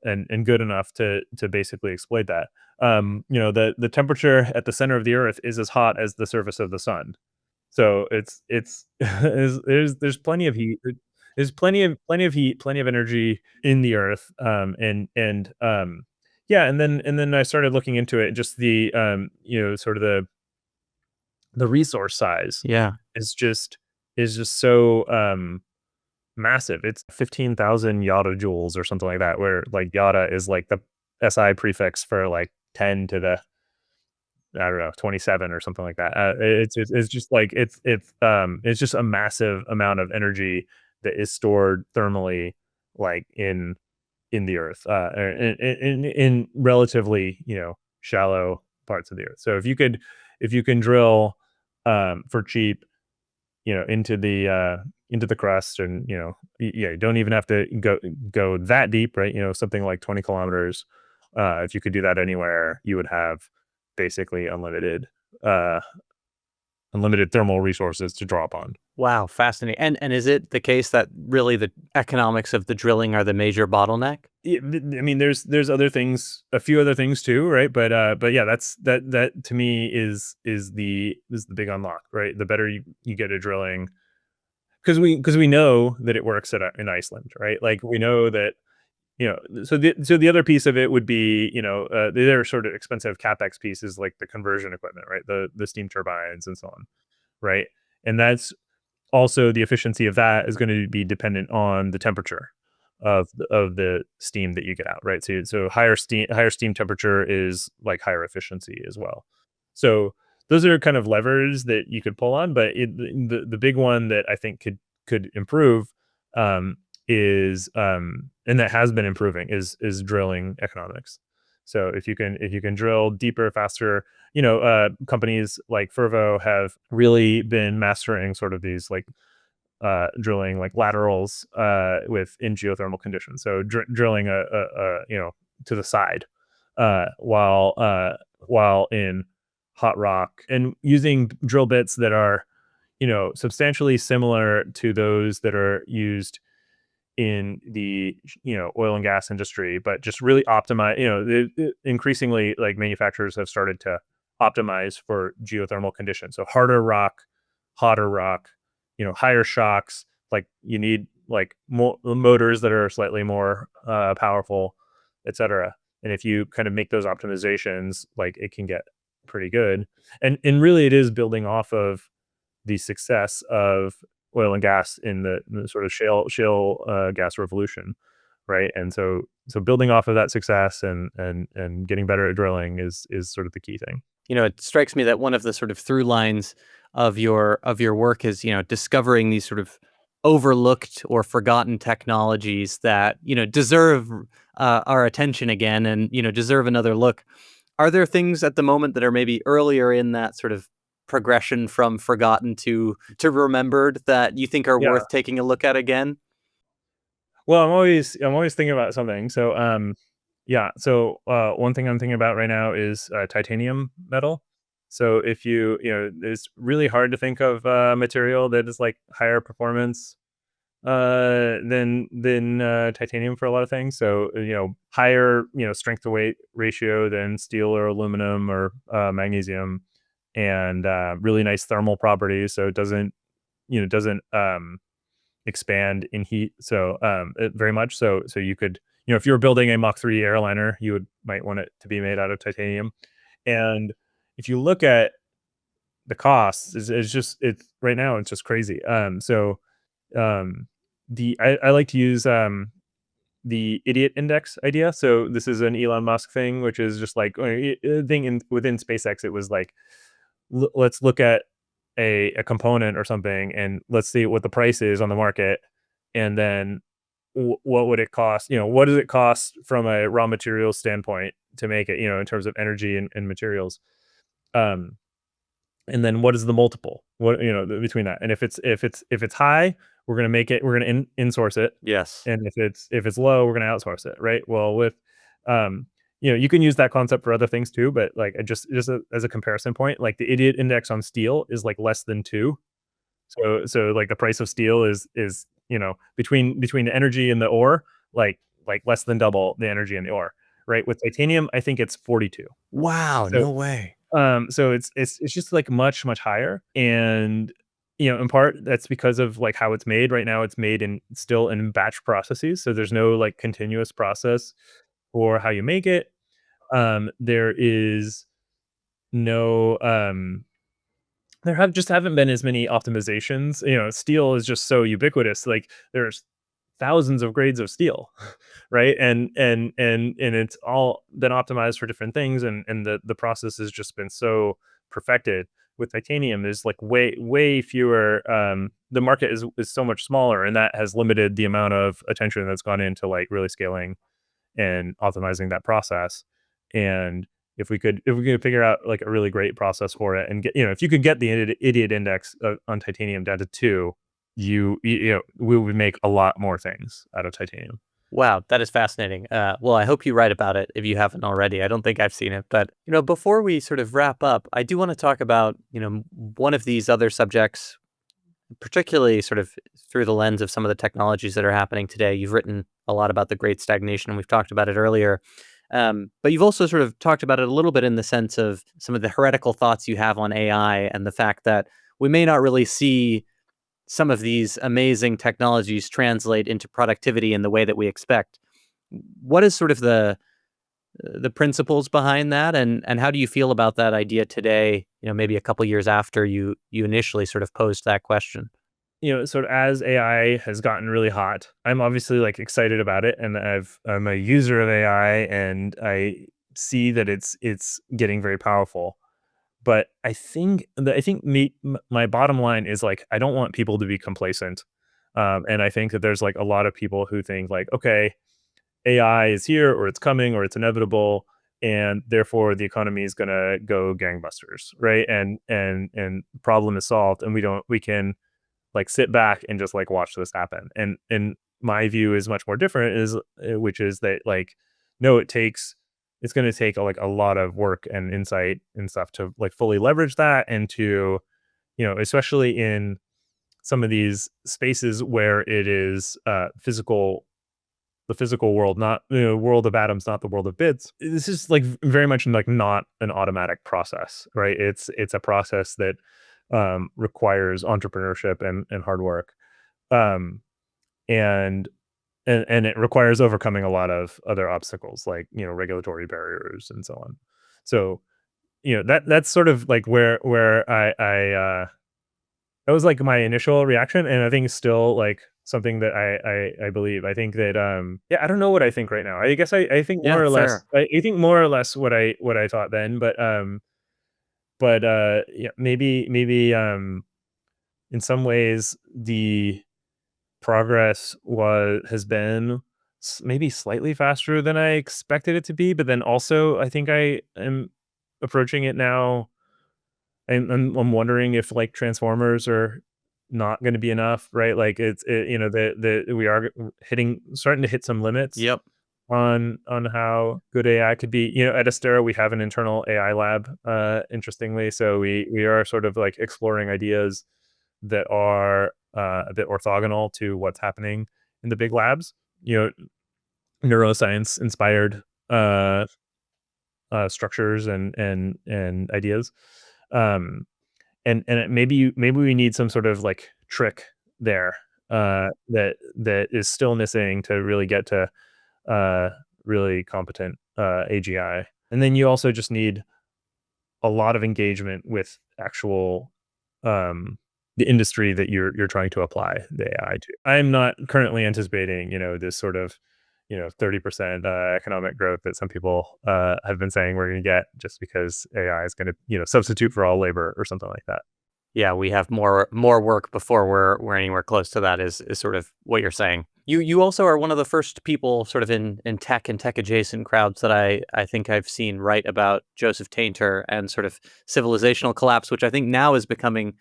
and good enough to basically exploit that. The temperature at the center of the Earth is as hot as the surface of the sun. So it's there's plenty of heat. There's plenty of heat, plenty of energy in the earth. Yeah, and then I started looking into it. Just the sort of the resource size Yeah. is just so massive. It's 15,000 yotta joules or something like that. Where like yotta is like the SI prefix for like 10 to the I don't know, 27 or something like that. It's just like it's just a massive amount of energy that is stored thermally, like in the earth, in relatively shallow parts of the earth. So if you can drill for cheap, into the crust, and yeah, you don't even have to go that deep, right? Something like 20 kilometers. If you could do that anywhere, you would have basically uh unlimited thermal resources to draw upon. Wow, fascinating. And is it the case that really the economics of the drilling are the major bottleneck? I mean, there's other things, a few other things too, right? But yeah, that to me is the big unlock, right? The better you get at drilling, because we know that it works in Iceland, right? Like we know that so the other piece of it would be the other sort of expensive capex piece is like the conversion equipment, right? The steam turbines and so on, right? And that's also the efficiency of that is going to be dependent on the temperature of the steam that you get out, right? So higher steam temperature is like higher efficiency as well. So those are kind of levers that you could pull on, but the big one that I think could improve and that has been improving is drilling economics. So if you can drill deeper, faster, companies like Fervo have really been mastering sort of these like drilling like laterals with in geothermal conditions. So drilling a to the side while in hot rock and using drill bits that are substantially similar to those that are used in the oil and gas industry, but just really optimize. Increasingly, like manufacturers have started to optimize for geothermal conditions. So harder rock, hotter rock, higher shocks. Like you need like more motors that are slightly more powerful, etc. And if you kind of make those optimizations, like it can get pretty good. And really, it is building off of the success of oil and gas in the sort of shale gas revolution, right? And so building off of that success and getting better at drilling is sort of the key thing. It strikes me that one of the sort of through lines of your work is, discovering these sort of overlooked or forgotten technologies that, deserve our attention again and, deserve another look. Are there things at the moment that are maybe earlier in that sort of progression from forgotten to remembered that you think are Yeah. worth taking a look at again? Well, I'm always thinking about something. So yeah. So one thing I'm thinking about right now is titanium metal. So if it's really hard to think of material that is like higher performance than titanium for a lot of things. So higher strength to weight ratio than steel or aluminum or magnesium, and really nice thermal properties. So it doesn't expand in heat. So very much so you could if you were building a Mach 3 airliner, might want it to be made out of titanium. And if you look at the costs, it's right now it's just crazy. So um I like to use the idiot index idea. So this is an Elon Musk thing, which is just like a thing within SpaceX. It was like, let's look at a component or something, and let's see what the price is on the market, and then what would it cost? What does it cost from a raw materials standpoint to make it? In terms of energy and materials. Um, and then what is the multiple between that? And if it's high, we're gonna insource it. Yes. And if it's low, we're gonna outsource it, right? Well, with you can use that concept for other things too, but like as a comparison point, like the idiot index on steel is like less than 2. So like the price of steel is between the energy and the ore, like less than double the energy in the ore, right? With titanium, I think it's 42. Wow, So no way. so it's just like much much higher. And in part that's because of like how it's made right now. It's made still in batch processes, so there's no like continuous process for how you make it. There is no haven't been as many optimizations. Steel is just so ubiquitous. Like there's thousands of grades of steel, right? And it's all been optimized for different things, and the process has just been so perfected. With titanium, there's like way fewer. The market is so much smaller, and that has limited the amount of attention that's gone into like really scaling and optimizing that process. And if we could figure out like a really great process for it, and get if you could get the idiot index on titanium down to 2, we would make a lot more things out of titanium. Wow, that is fascinating. Well, I hope you write about it if you haven't already. I don't think I've seen it, but before we sort of wrap up, I do want to talk about one of these other subjects, particularly sort of through the lens of some of the technologies that are happening today. You've written a lot about the Great Stagnation, and we've talked about it earlier. But you've also sort of talked about it a little bit in the sense of some of the heretical thoughts you have on AI and the fact that we may not really see some of these amazing technologies translate into productivity in the way that we expect. What is sort of the principles behind that, and how do you feel about that idea today? Maybe a couple years after you initially sort of posed that question. Sort of as AI has gotten really hot, I'm obviously like excited about it, and I'm a user of AI, and I see that it's getting very powerful. But I think my bottom line is like I don't want people to be complacent. And I think that there's like a lot of people who think like, okay, AI is here, or it's coming, or it's inevitable, and therefore the economy is going to go gangbusters, right? And problem is solved, and we can like sit back and just like watch this happen. And my view is much more different, is which is that like, no, it's going to take like a lot of work and insight and stuff to like fully leverage that, and to, especially in some of these spaces where it is physical, the physical world, not world of atoms, not the world of bits. This is like very much like not an automatic process, right? It's a process that requires entrepreneurship and hard work, um, and and it requires overcoming a lot of other obstacles, like regulatory barriers and so on. So that's sort of like where that was like my initial reaction, and I think it's still like something that I believe. I think that yeah, I don't know what I think right now. I guess I think more Yeah, or less fair. I think more or less what I thought then, but yeah, maybe in some ways the progress has been maybe slightly faster than I expected it to be, but then also I think I am approaching it now. I'm wondering if like transformers are not going to be enough, right? Like the we are starting to hit some limits Yep. on how good AI could be. At Astera we have an internal AI lab, interestingly, so we are sort of like exploring ideas that are a bit orthogonal to what's happening in the big labs. You know, neuroscience inspired uh, structures and ideas. Um, and maybe we need some sort of like trick there, that is still missing to really get to uh, really competent AGI. And then you also just need a lot of engagement with actual um, the industry that you're trying to apply the AI to. I'm not currently anticipating, this sort of 30% economic growth that some people have been saying we're going to get, just because AI is going to substitute for all labor or something like that. Yeah, we have more work before we're anywhere close to that, is sort of what you're saying. You also are one of the first people sort of in tech and tech adjacent crowds that I think I've seen write about Joseph Tainter and sort of civilizational collapse, which I think now is becoming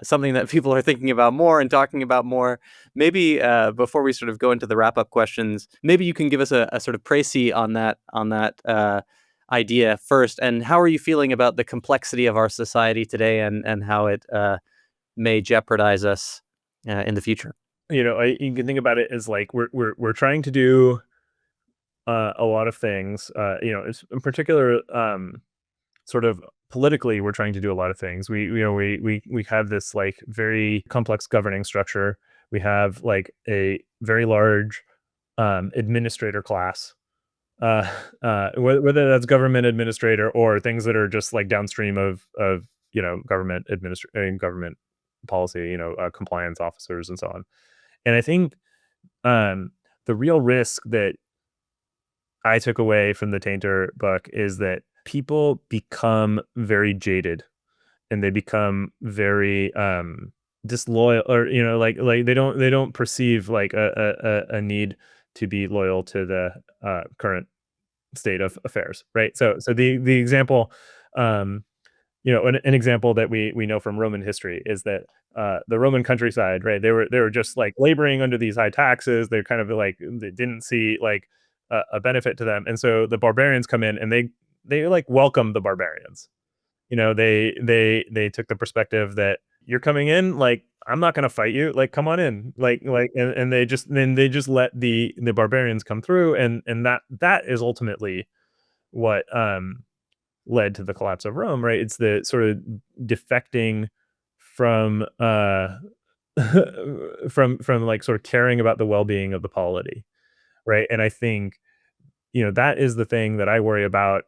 something that people are thinking about more and talking about more. Maybe before we sort of go into the wrap up questions, maybe you can give us a sort of précis on that idea first. And how are you feeling about the complexity of our society today, and how it may jeopardize us in the future? You can think about it as like we're trying to do a lot of things. It's in particular, sort of politically, we're trying to do a lot of things. We have this like very complex governing structure. We have like a very large administrator class, whether that's government administrator or things that are just like downstream of government administration, government policy, compliance officers and so on. And I think um, the real risk that I took away from the Tainter book is that people become very jaded, and they become very disloyal, or like they don't perceive like a need to be loyal to the current state of affairs, right? So the example, um an example that we know from Roman history is that the Roman countryside, right? They were just like laboring under these high taxes. They're kind of like, they didn't see like a benefit to them, and so the barbarians come in and they like welcome the barbarians. They took the perspective that you're coming in, like I'm not going to fight you, like come on in, and they just let the barbarians come through, and that is ultimately what led to the collapse of Rome, right? It's the sort of defecting from from like sort of caring about the well-being of the polity, right? And I think that is the thing that I worry about,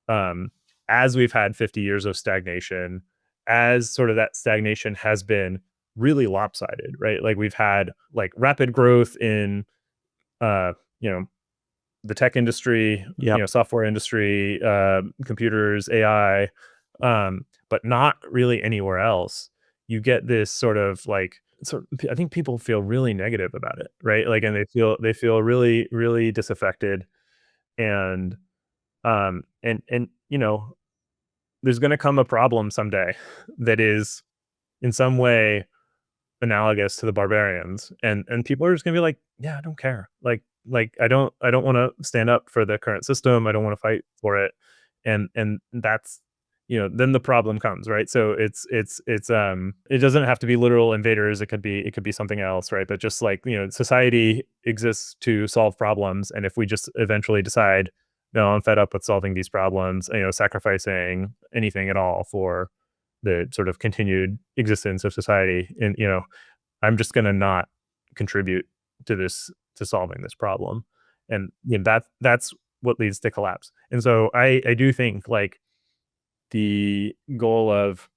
um as we've had 50 years of stagnation, as sort of that stagnation has been really lopsided, right? Like we've had like rapid growth in uh you know the tech industry, Yep. software industry, computers, AI, but not really anywhere else. You get this sort of like I think people feel really negative about it, right? Like, and they feel really, really disaffected, and and there's going to come a problem someday that is in some way analogous to the barbarians, and people are just gonna be like, yeah, I don't care. Like I don't want to stand up for the current system. I don't want to fight for it, and that's then the problem comes, right? So it doesn't have to be literal invaders. It could be something else, right? But just like society exists to solve problems, and if we just eventually decide, no, I'm fed up with solving these problems, sacrificing anything at all for the sort of continued existence of society, and I'm just going to not contribute to solving this problem, and that's what leads to collapse. And so I do think, like, the goal of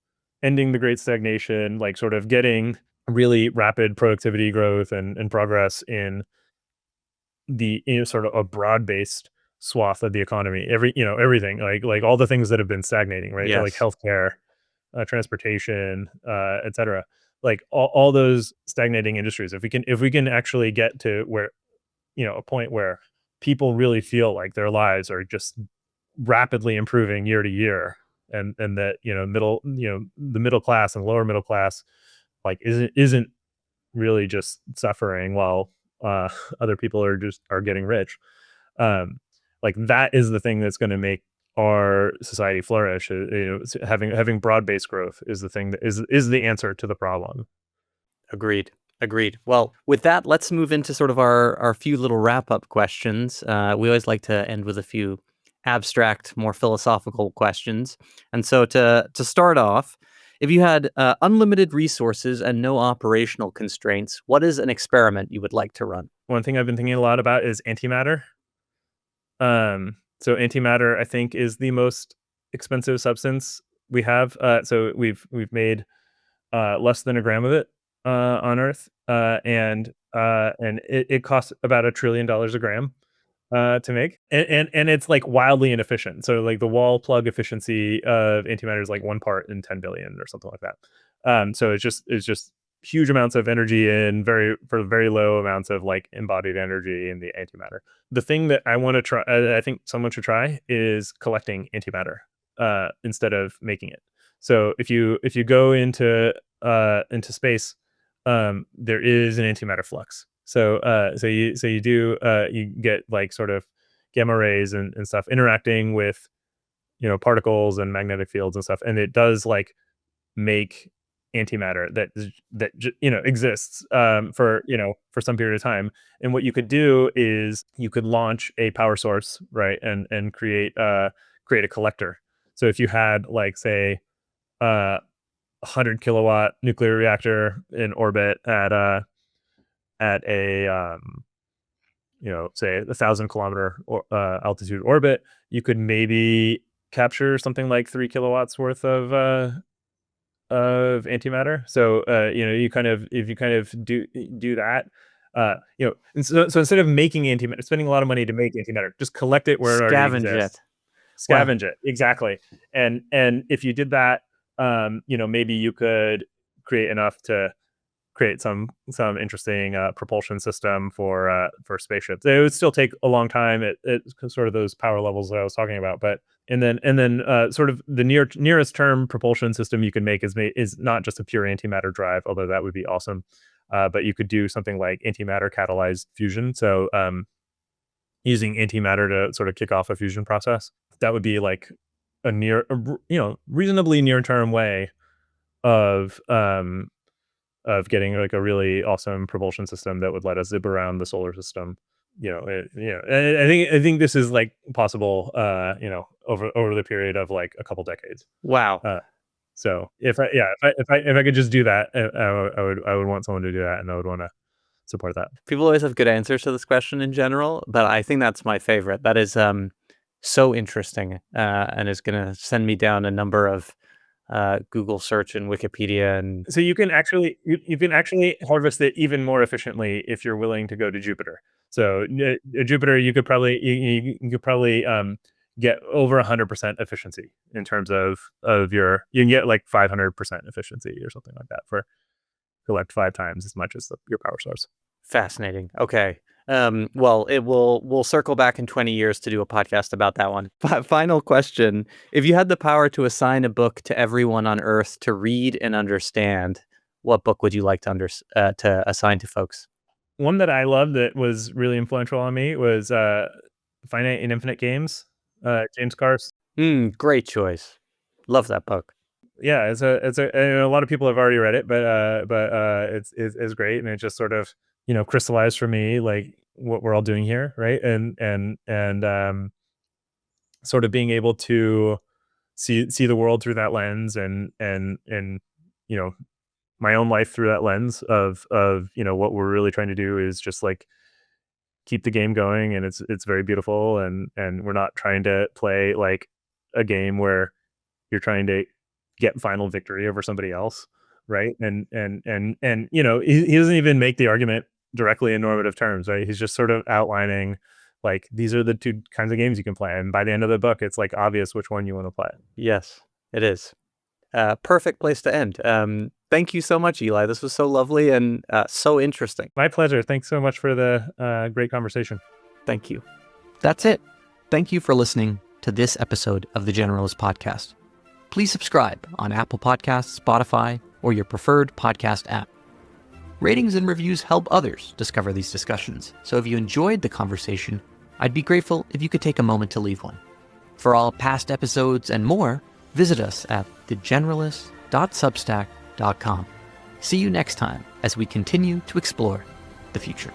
ending the great stagnation, like sort of getting really rapid productivity growth and progress in the sort of a broad based swath of the economy, everything, like all the things that have been stagnating, right? Like Yes. healthcare, transportation, etc. Like all those stagnating industries. If we can actually get to where a point where people really feel like their lives are just rapidly improving year to year, and that the middle class and lower middle class, like, isn't really just suffering while uh, other people are getting rich. Um, like, that is the thing that's going to make our society flourish. Having broad based growth is the thing that is the answer to the problem. Agreed. Agreed. Well, with that, let's move into sort of our few little wrap up questions. We always like to end with a few abstract, more philosophical questions. And so to start off, if you had unlimited resources and no operational constraints, what is an experiment you would like to run? One thing I've been thinking a lot about is antimatter. So antimatter, I think, is the most expensive substance we have. So we've made less than a gram of it on Earth, and it costs about $1 trillion a gram to make, and it's like wildly inefficient. So like the wall plug efficiency of antimatter is like 1 part in 10 billion or something like that. So it's just huge amounts of energy in very low amounts of like embodied energy in the antimatter. The thing that I want to try, I think someone should try, is collecting antimatter instead of making it. So if you go into space, there is an antimatter flux. So you get like sort of gamma rays and stuff interacting with particles and magnetic fields and stuff, and it does like make antimatter that exists for some period of time. And what you could do is you could launch a power source, right, and create a collector. So if you had, like, say, a 100 kilowatt nuclear reactor in orbit at a say 1,000 kilometer altitude orbit, you could maybe capture something like 3 kilowatts worth of antimatter. So you kind of if you kind of do that, and so instead of making antimatter, spending a lot of money to make antimatter, just collect it where it already Scavenge exists. it. Wow. Scavenge it, exactly. And if you did that, maybe you could create enough to create some interesting propulsion system for spaceships. It would still take a long time at sort of those power levels that I was talking about, but and then sort of the nearest term propulsion system you can make is not just a pure antimatter drive, although that would be awesome. But you could do something like antimatter catalyzed fusion. So using antimatter to sort of kick off a fusion process, that would be like reasonably near term way of getting like a really awesome propulsion system that would let us zip around the solar system. I think this is like possible, over the period of like a couple decades. Wow. Uh, so if I could just do that, I would want someone to do that, and I would want to support that. People always have good answers to this question in general, but I think that's my favorite. That is so interesting, and is going to send me down a number of Google search and Wikipedia and So you can actually harvest it even more efficiently if you're willing to go to Jupiter. So Jupiter, you could probably get over 100% efficiency in terms of you can get like 500% efficiency or something like that collect 5 times as much as your power source. Fascinating. Okay. Well, we'll circle back in 20 years to do a podcast about that one. Final question. If you had the power to assign a book to everyone on Earth to read and understand, what book would you like to assign to folks? One that I love that was really influential on me was Finite and Infinite Games, James Carse. Great choice. Love that book. Yeah, and a lot of people have already read it, but it's great, and it just sort of crystallized for me like what we're all doing here, right? And sort of being able to see the world through that lens, and my own life through that lens of what we're really trying to do is just like keep the game going, and it's very beautiful, and we're not trying to play like a game where you're trying to get final victory over somebody else, right? And he doesn't even make the argument directly in normative terms, right? He's just sort of outlining like these are the 2 kinds of games you can play, and by the end of the book it's like obvious which one you want to play. Yes, it is. Perfect place to end. Thank you so much, Eli. This was so lovely and so interesting. My pleasure. Thanks so much for the great conversation. Thank you. That's it. Thank you for listening to this episode of the Generalist Podcast. Please subscribe on Apple Podcasts, Spotify, or your preferred podcast app. Ratings and reviews help others discover these discussions, so if you enjoyed the conversation, I'd be grateful if you could take a moment to leave one. For all past episodes and more, visit us at thegeneralist.substack.com. See you next time as we continue to explore the future.